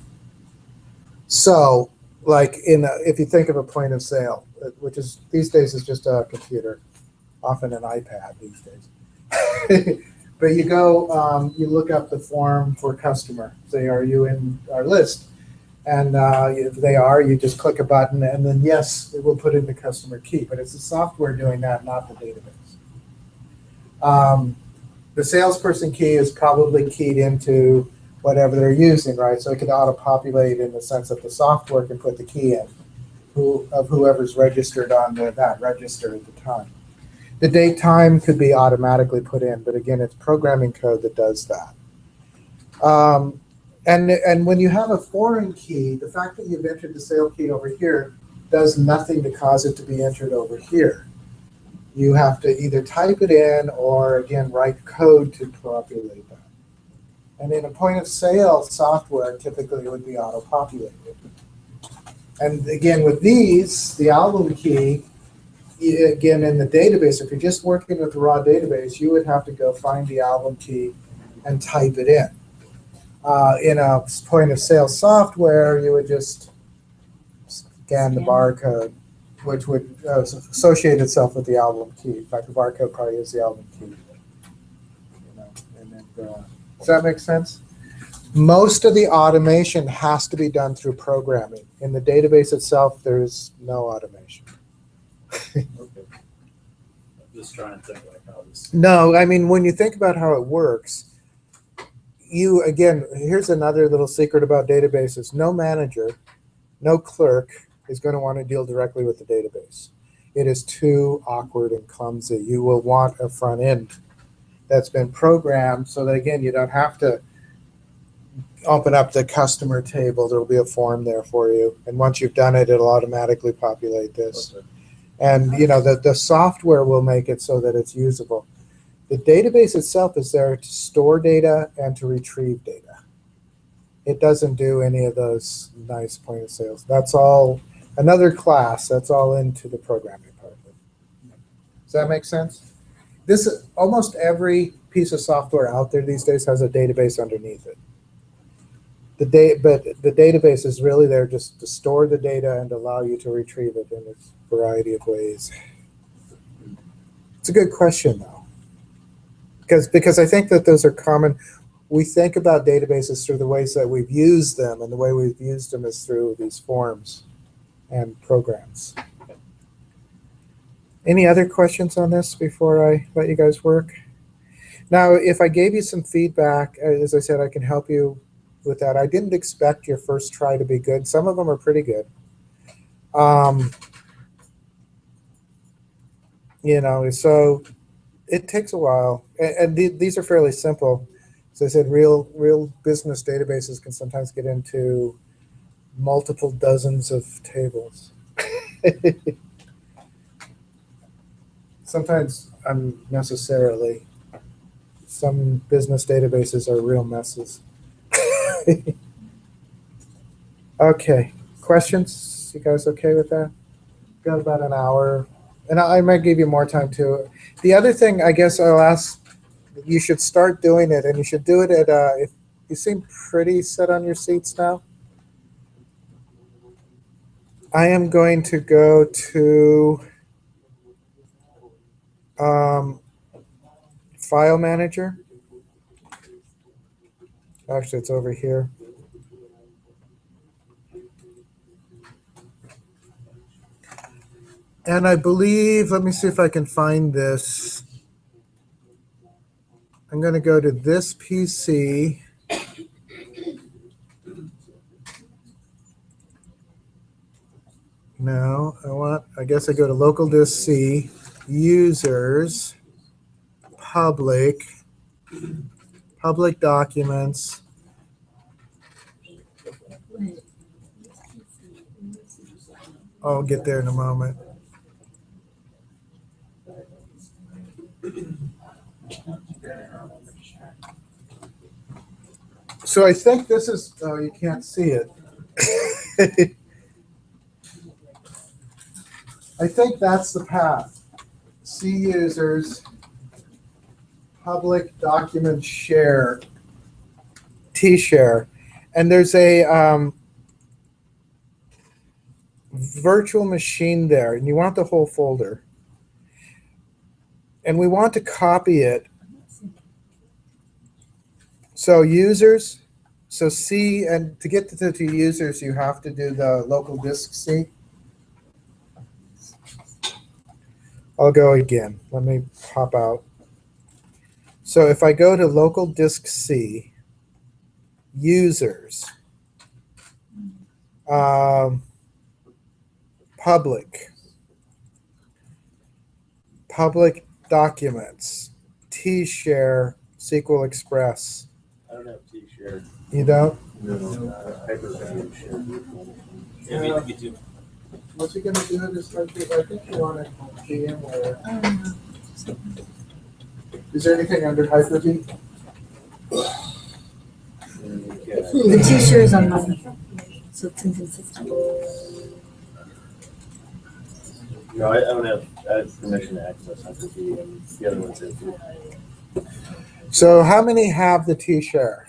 So, like if you think of a point of sale, which is these days is just a computer, often an iPad these days. But you go, you look up the form for customer. Say, are you in our list? And if they are, you just click a button, and then yes, it will put in the customer key. But it's the software doing that, not the database. the salesperson key is probably keyed into whatever they're using, right? So it could auto-populate in the sense that the software can put the key in of whoever's registered on that register at the time. The date time could be automatically put in, but again, it's programming code that does that. And when you have a foreign key, the fact that you've entered the sale key over here does nothing to cause it to be entered over here. You have to either type it in or, again, write code to populate that. And in a point of sale software, typically it would be auto-populated. And again, with these, the album key, again, in the database, if you're just working with the raw database, you would have to go find the album key and type it in. In a point of sale software, you would just scan the barcode, which would associate itself with the album key. In fact, the barcode probably is the album key. And then, does that make sense? Most of the automation has to be done through programming. In the database itself, there's no automation. Okay. I'm just trying to think like how this. No, I mean, when you think about how it works, again, here's another little secret about databases. No manager, no clerk is going to want to deal directly with the database. It is too awkward and clumsy. You will want a front end that's been programmed so that, again, you don't have to open up the customer table. There will be a form there for you. And once you've done it, it'll automatically populate this. Okay. And the software will make it so that it's usable. The database itself is there to store data and to retrieve data. It doesn't do any of those nice point of sales. That's all another class. That's all into the programming part of it. Does that make sense? Almost every piece of software out there these days has a database underneath it. But the database is really there just to store the data and allow you to retrieve it in a variety of ways. It's a good question, though. Because I think that those are common. We think about databases through the ways that we've used them, and the way we've used them is through these forms and programs. Any other questions on this before I let you guys work? Now, if I gave you some feedback, as I said, I can help you with that. I didn't expect your first try to be good. Some of them are pretty good. So it takes a while, and these are fairly simple. As I said, real business databases can sometimes get into multiple dozens of tables. Sometimes unnecessarily. Some business databases are real messes. Okay, questions? You guys okay with that? Got about an hour. And I might give you more time too. The other thing, I guess I'll ask, you should start doing it, and you should do it at, if you seem pretty set on your seats now. I am going to go to File Manager. Actually, it's over here. And I believe, let me see if I can find this. I'm going to go to this PC. No, I guess I go to local disk C, users, public documents. I'll get there in a moment. So I think this is, oh, you can't see it. I think that's the path. C users, public document share, T-share. And there's a virtual machine there, and you want the whole folder. And we want to copy it. So users, so C, and to get to users, you have to do the local disk C. I'll go again. Let me pop out. So if I go to local disk C, users, public documents, T-share, SQL Express. I don't have T-share. You don't? Yeah, me too. What's he gonna do this? I think you want it VMware. Is there anything under Hyper-V? The T-shirt is on mine, so it's inconsistent. No, I don't have, I have permission to access Hyper-V, and the other one's empty. So how many have the T-share?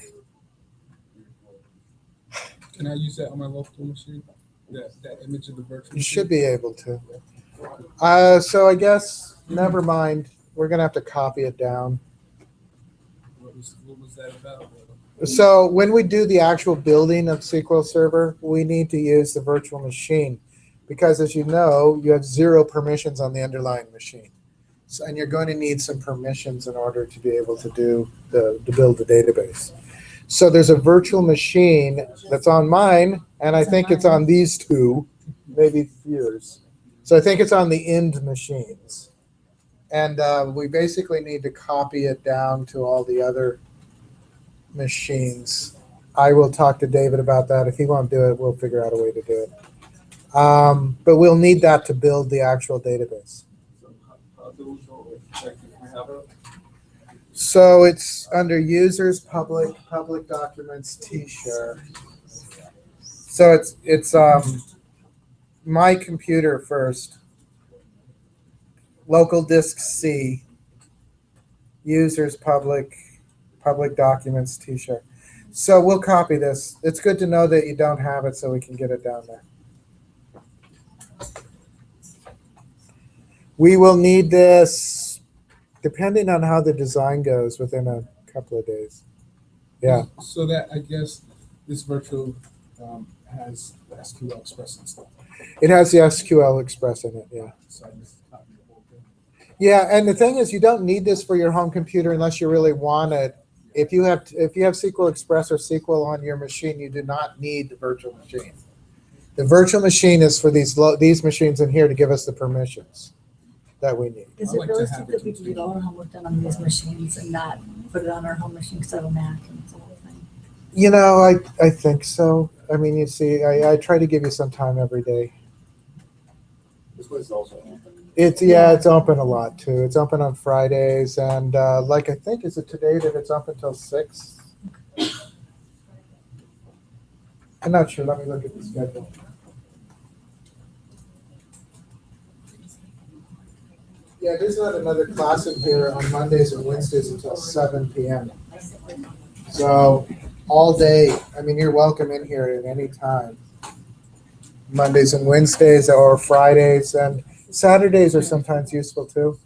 Can I use that on my local machine? That image of the virtual You machine? should be able to. So I guess, never mind. We're gonna have to copy it down. What was that about? So when we do the actual building of SQL Server, we need to use the virtual machine because, as you know, you have 0 permissions on the underlying machine. So, and you're going to need some permissions in order to be able to do to build the database. So there's a virtual machine that's on mine, and I think it's on these two, maybe yours. So I think it's on the end machines. And we basically need to copy it down to all the other machines. I will talk to David about that. If he won't do it, we'll figure out a way to do it. But we'll need that to build the actual database. So it's under users, public documents, T-share. So it's my computer first, local disk C, users, public documents, T-share. So we'll copy this. It's good to know that you don't have it so we can get it down there. We will need this, depending on how the design goes, within a couple of days. Yeah. So that, I guess, this virtual has the SQL Express and stuff. It has the SQL Express in it, yeah. So I just copy the whole thing. Yeah, and the thing is, you don't need this for your home computer unless you really want it. If you have SQL Express or SQL on your machine, you do not need the virtual machine. The virtual machine is for these machines in here to give us the permissions that we need. Is I it like to realistic have it that we can get all our homework done on these machines and not put it on our home machine because I have a Mac and it's a whole thing? You know, I think so. I mean, you see, I try to give you some time every day. This one's also open. It's open a lot too. It's open on Fridays, and like I think, is it today that it's up until 6? I'm not sure. Let me look at the schedule. Yeah, there's not another class in here on Mondays and Wednesdays until 7 p.m. So all day. I mean, you're welcome in here at any time. Mondays and Wednesdays or Fridays, and Saturdays are sometimes useful too.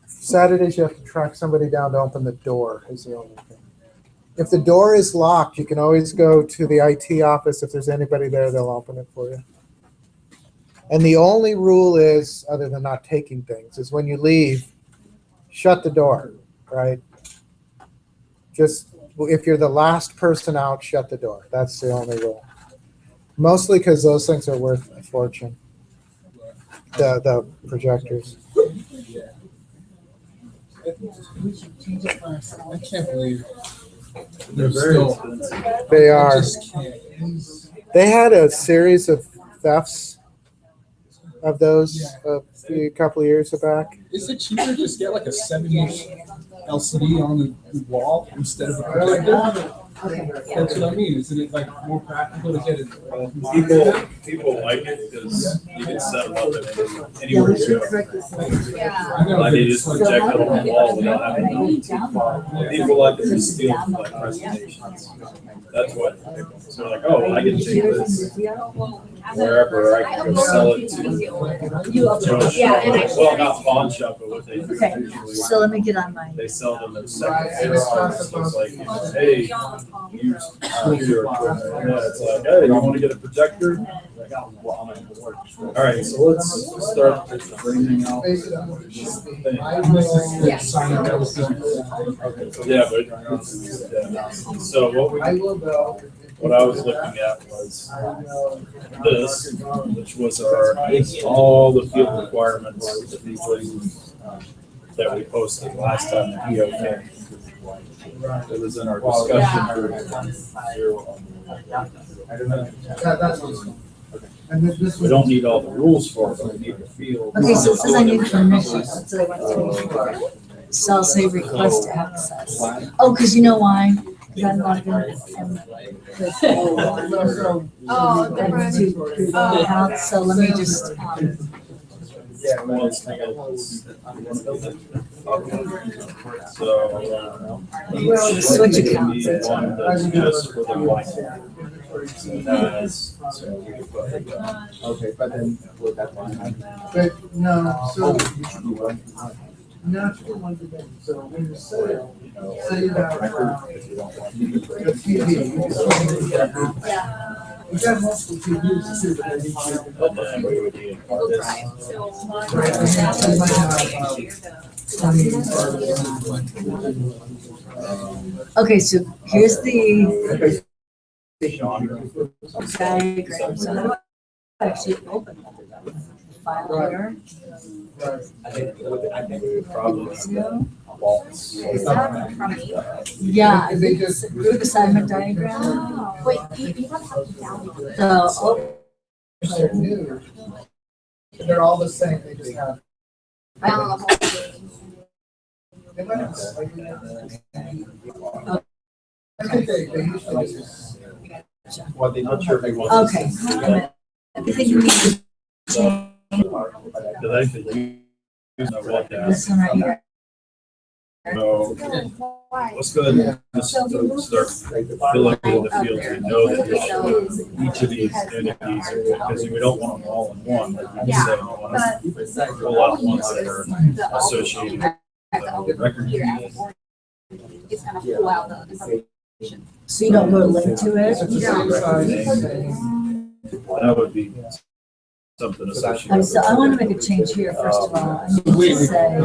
Saturdays you have to track somebody down to open the door is the only thing. If the door is locked, you can always go to the IT office. If there's anybody there, they'll open it for you. And the only rule is, other than not taking things, is when you leave, shut the door, right? Just, if you're the last person out, shut the door. That's the only rule. Mostly because those things are worth a fortune. The projectors. Yeah. I can't believe they're very still. expensive. They I are. just can't. They had a series of thefts of those a couple of years back. Is it cheaper to just get like a 7-inch LCD on the wall instead of a projector? That's what I mean. Isn't it like more practical to get it? People like it because you can set them up at anywhere you go. I know, Like but they it's just like- project it on the wall without having to. People like to just steal like presentations. That's what. So they're like, oh, I can take this wherever I can go sell it to. Yeah, and I- Well, not pawn shop, but what they do Okay, usually. so let me get on my. They sell them at second Xerox. So it's like, hey, used studio equipment. Yeah, it's like, hey, you want to get a projector? All right, so let's start bringing out this thing. Yeah, but so what I was looking at was this, which was all the field requirements that we posted last time that he okayed. It was in our discussion group. We don't need all the rules for it, but we need the field. Okay, so it says I need permission, so I want to. So I'll say request access. Oh, because you know why? Because I'm logged in and so let me just, switch accounts. One that's just for the Wi-Fi. Okay, but then with that one. But no, so natural ones again. So when you say you have your TV, you got multiple TVs too, but then you Okay, so here's the diagram. So how do I actually open the file here? I think probably Is that from me? Yeah, I think it's group assignment diagram. Wait, you don't have to download it. So, they're new. They're all the same. They just have. Download the whole thing. They might have slightly. I think they usually just. what they not sure they want. okay. I think you need to change Because I think you know what that. this one right here. So let's go ahead and just start filling in the fields. We know that each of these entities, because we don't want them all in one. Like you said, you want to pull out ones that are associated with the record keys. It's gonna pull out the information. So you don't go link to it? That would be something associated. So I want to make a change here, first of all. I need to say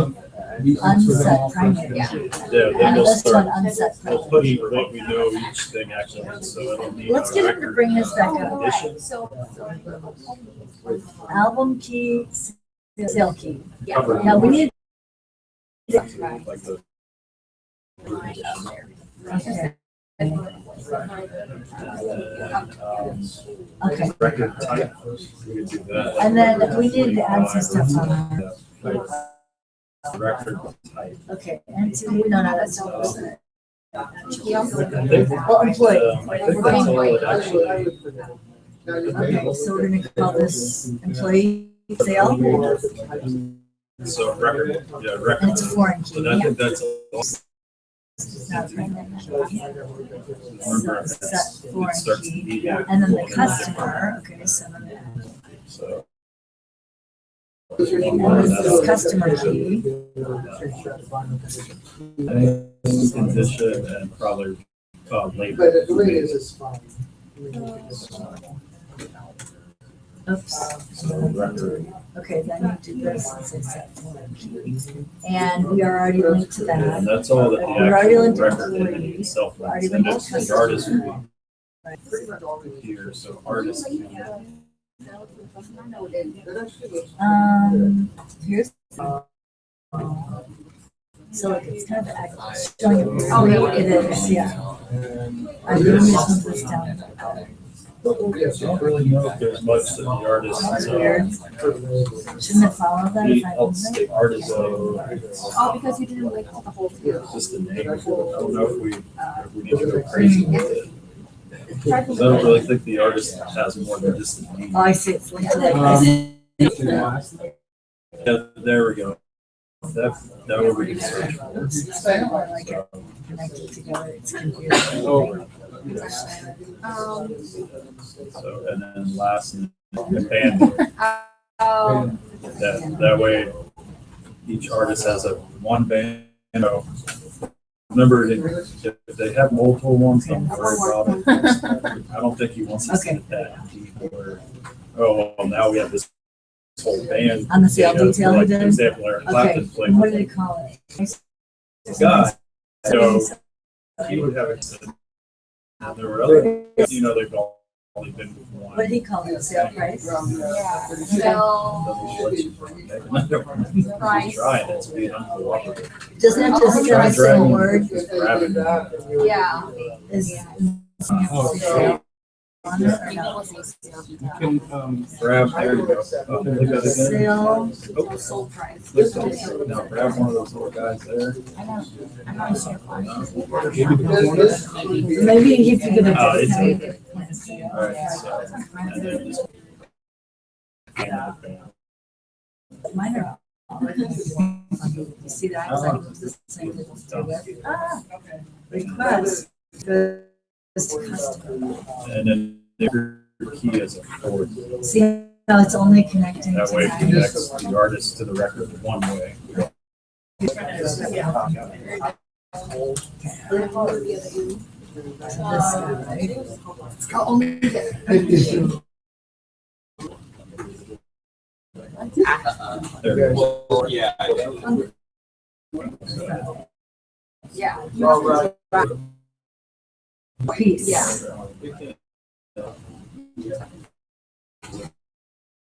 unset primary. Yeah, then And we'll this one, start, unset we'll primary. put what we know each thing actually is, so it'll need. Let's get him to bring this back up. So. Album key, sale key. Yeah. Now we need. Like the. Okay. Okay. Record type, we could do that. And then we need to add some stuff on our. Record type. Okay, entity, no, that's not. Yeah. Well, employee. I think that's all it actually. Okay, so we're gonna call this employee sale, So record, yeah, and record. it's a foreign So key. I think that's all. Not primary key. Remember, So set it foreign starts to key, be. and then the customer, okay, so then. So. And this is customer key. Condition and probably labor. But the way it is, it's fine. Oops. So record. Okay, then you do this and say set foreign key. And we are already linked to And that. that's all that the We're already actual linked to record employee. entity itself. We're already And linked that's to the customer. artist would be here, so artist. Here's. So like it's kind of showing it. Oh, yeah, it is, yeah. I'm going to move this down. I don't really know if there's much that the artist. That's weird. Shouldn't it follow that He if I helps move the it? artist. Oh, because you didn't link to the whole thing. Just the name. I don't know if we need to go crazy with it. I don't really think the artist has more than just the name. Oh, I see, it's linked to that. Yeah, there we go. That would be the search for. I don't like it connected together, it's confusing. Oh. So, and then last, and band. That way, each artist has one band, remember, if they have multiple ones, don't worry about it. I don't think he wants us to get that deep where, oh, well, now we have this whole band. On the sale data, detail like, he for did? example, Eric Okay, Clapton played and what with did he call it? the guy. So he would have it. And there were other, they've only been with one. What did he call it, sale price? Yeah. Price. Try it, it's being uncooperative. Doesn't it just say a single word? Just grab it. Yeah. Is Oh, sale on it or People no? will say sale. You can, Grab, there you go. Oh, look at it again. Sale, Oh, Sold price. click on it. Now grab one of those little guys there. I know. I'm not sure why. maybe you could give it Oh, it's to okay. All right, so, and then just. Mine are. You see that? I was like, it's the same as with. Ah, request. Just custom. And then your key is a chord. See how it's only connecting That to way it that? connects the artist to the record one way. This guy. There it is. Yeah. Yeah. Piece. Yeah.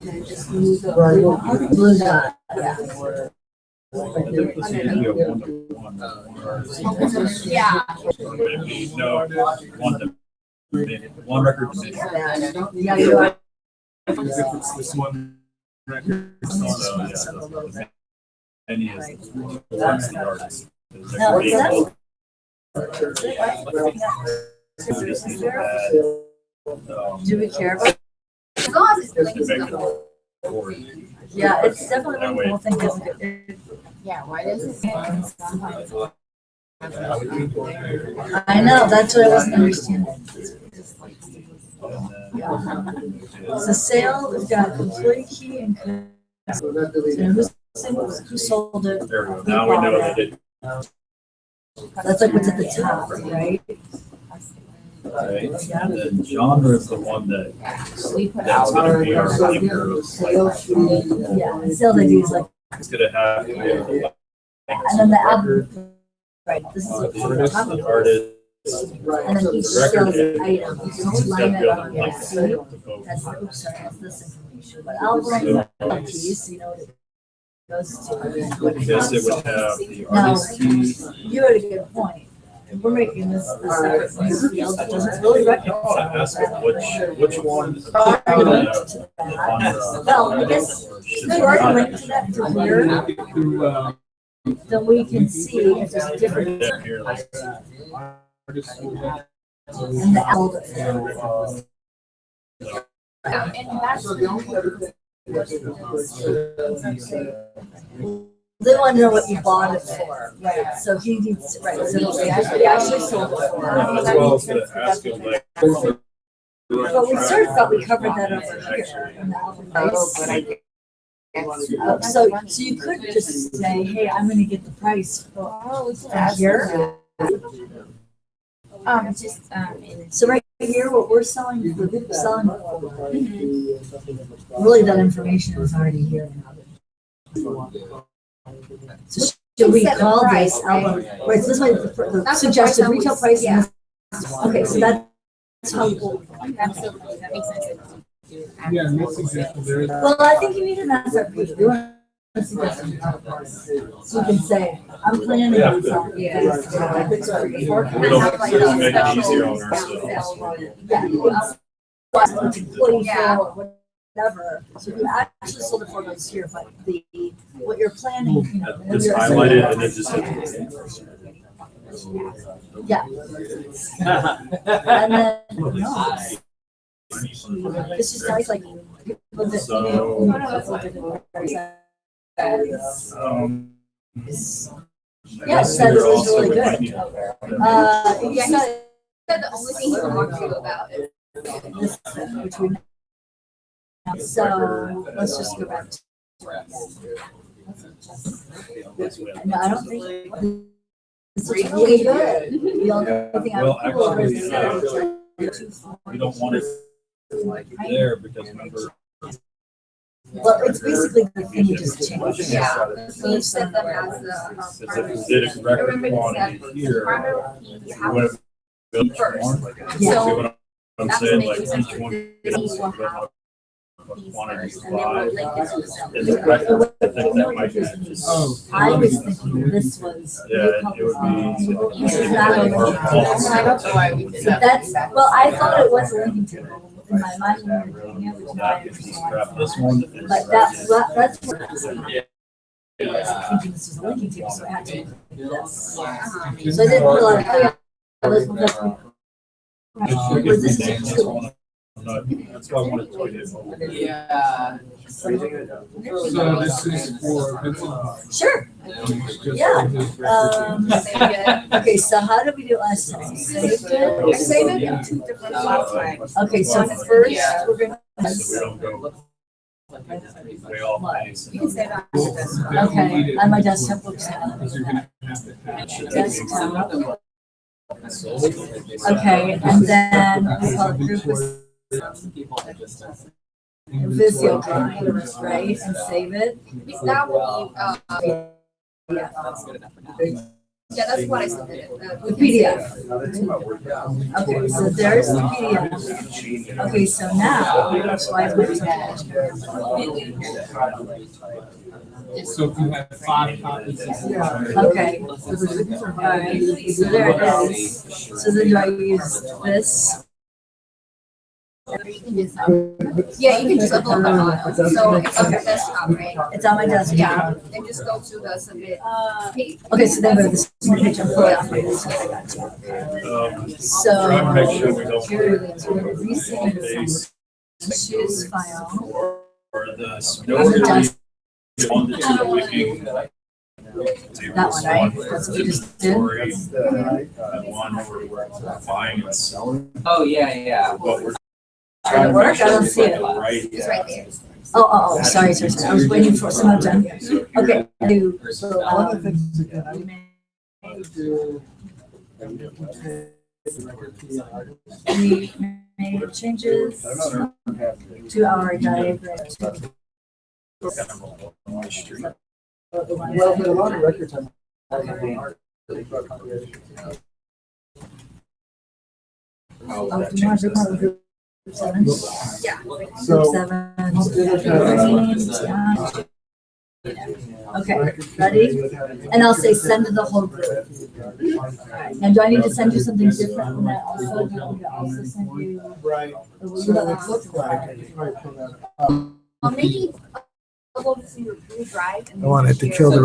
Blue dot, yeah. I think this is gonna be a one-to-one. Yeah. Maybe, no, one record to Yeah, you are. if it's this one record, Any is the artist. No, that's. We just need to add, Do we care about? As long as it's just to linked make to it the- a chord. Yeah, it's definitely That one way- cool thing. Doesn't it? Yeah, why does it say sometimes? I know, that's what I wasn't understanding. And It's a sale, we've got employee key and who sold it. there we go. Now we know that it, That's like what's at the top, right? right? And then genre is the one that, We put that's out. gonna be our flavor of like, Yeah, sales ID is like, it's gonna have to be a and then the album, right, this is what's at the top of the it. artist. And then each Record sales is- item, you can It's line gotta it be up able on to your link see. to both. That's, oops, sorry, that's this information, but album, keys, you know what it goes to. Yes, it would have the Now, artist key. you had a good point. If we're making this a separate new field that doesn't really recognize. Ask them which one. Well, I guess if we already linked to that from here, then we can see if there's a difference Here, like, in the album. And that's. They want to know what you bought it for, right? So he needs, right, so he actually sold it for. as well as to ask them like. But we sort of thought we covered that over here in the album price. So you could just say, hey, I'm gonna get the price from here. Just, So right here, what we're selling, really that information is already here. So should we Set the call price, this right? album, right, so this way, the That's the suggested price that retail we- price. yeah. Okay, so that's how, absolutely, that makes sense. Yeah, in this example, there is. well, I think you need an SRP. You want a suggestion. So you can say, I'm planning on selling this. We don't, just make it easier on ourselves. Yeah. Employee or whatever. So you actually sold it for those here, but what you're planning, you know. Just highlight it and then just hit. Yeah. And then, no. It's just nice, like, people that, So- yeah, that is really good. Yeah, You he said said the only thing he talked to you about is. this, which we. So, let's just go back to. No, I don't think. This is really good. Mhm. The only thing I Well, would pull over actually, is we don't want it there because remember. well, it's basically the thing you just changed. Yeah, so you set them as the. Because if we did a record quantity here, Primary, you we have would have built first. more. Yeah. See what I'm That's saying, making like sense. each one. These will have these Quantity first, and then we'll five. link it to the cell. In the record, I think that might be just. Oh. I was thinking this was. Yeah, it would be. This is not a linking table. I don't know why we did So that. that's, well, I thought it was a linking table in my mind when we were doing it, which now I That is understand. crap, this one is. But that's what I was Yeah. thinking this was a linking table, so I had to look at this. Uh-huh. So I didn't realize, oh yeah, this was If we was could this rename this two? one, that's why I wanted to. Yeah. So this is for Vincent. Sure, yeah. Okay, so how did we do it last time? Saved it? Save it in two different files. Okay, so first, we're gonna. So we don't go way off base. You can save it on your desktop. Okay, on my desktop, looks at Because you're gonna have to. desktop. Okay, and then we call it group Visio drawing, right, and save it. That will be, Yeah. yeah, that's what I submitted. The PDF. Okay, so there's the PDF. Okay, so now, so I went to that. So if you have 5 copies. Okay. Alright, so there it is. So then do I use this? Yeah, you can just upload the file. So it's on your desktop, right? It's on my desktop. Yeah, then just go to the submit page. Okay, so then go to this page and pull it up. So, Try to make sure we don't. here it is. We're gonna resend Base choose file. or the. On the desk. One that's in wiki. That one, right? That's what we just did? And one for buying and selling. Oh, yeah. But we're. Trying to work? I don't see it. Right. It's right there. Oh, sorry. I was waiting for some done. Okay, so, One of the things that I do. we made changes to our diagram. Well, but a lot of records have. Oh, do you want to do part of group 7? Yeah. Group So. 7. Okay, ready? And I'll say send to the whole group. And do I need to send you something different from that also? Do you want me to also send you? Right. the So what let's looks like? Maybe upload it to your Google Drive and. I wanted to share kill the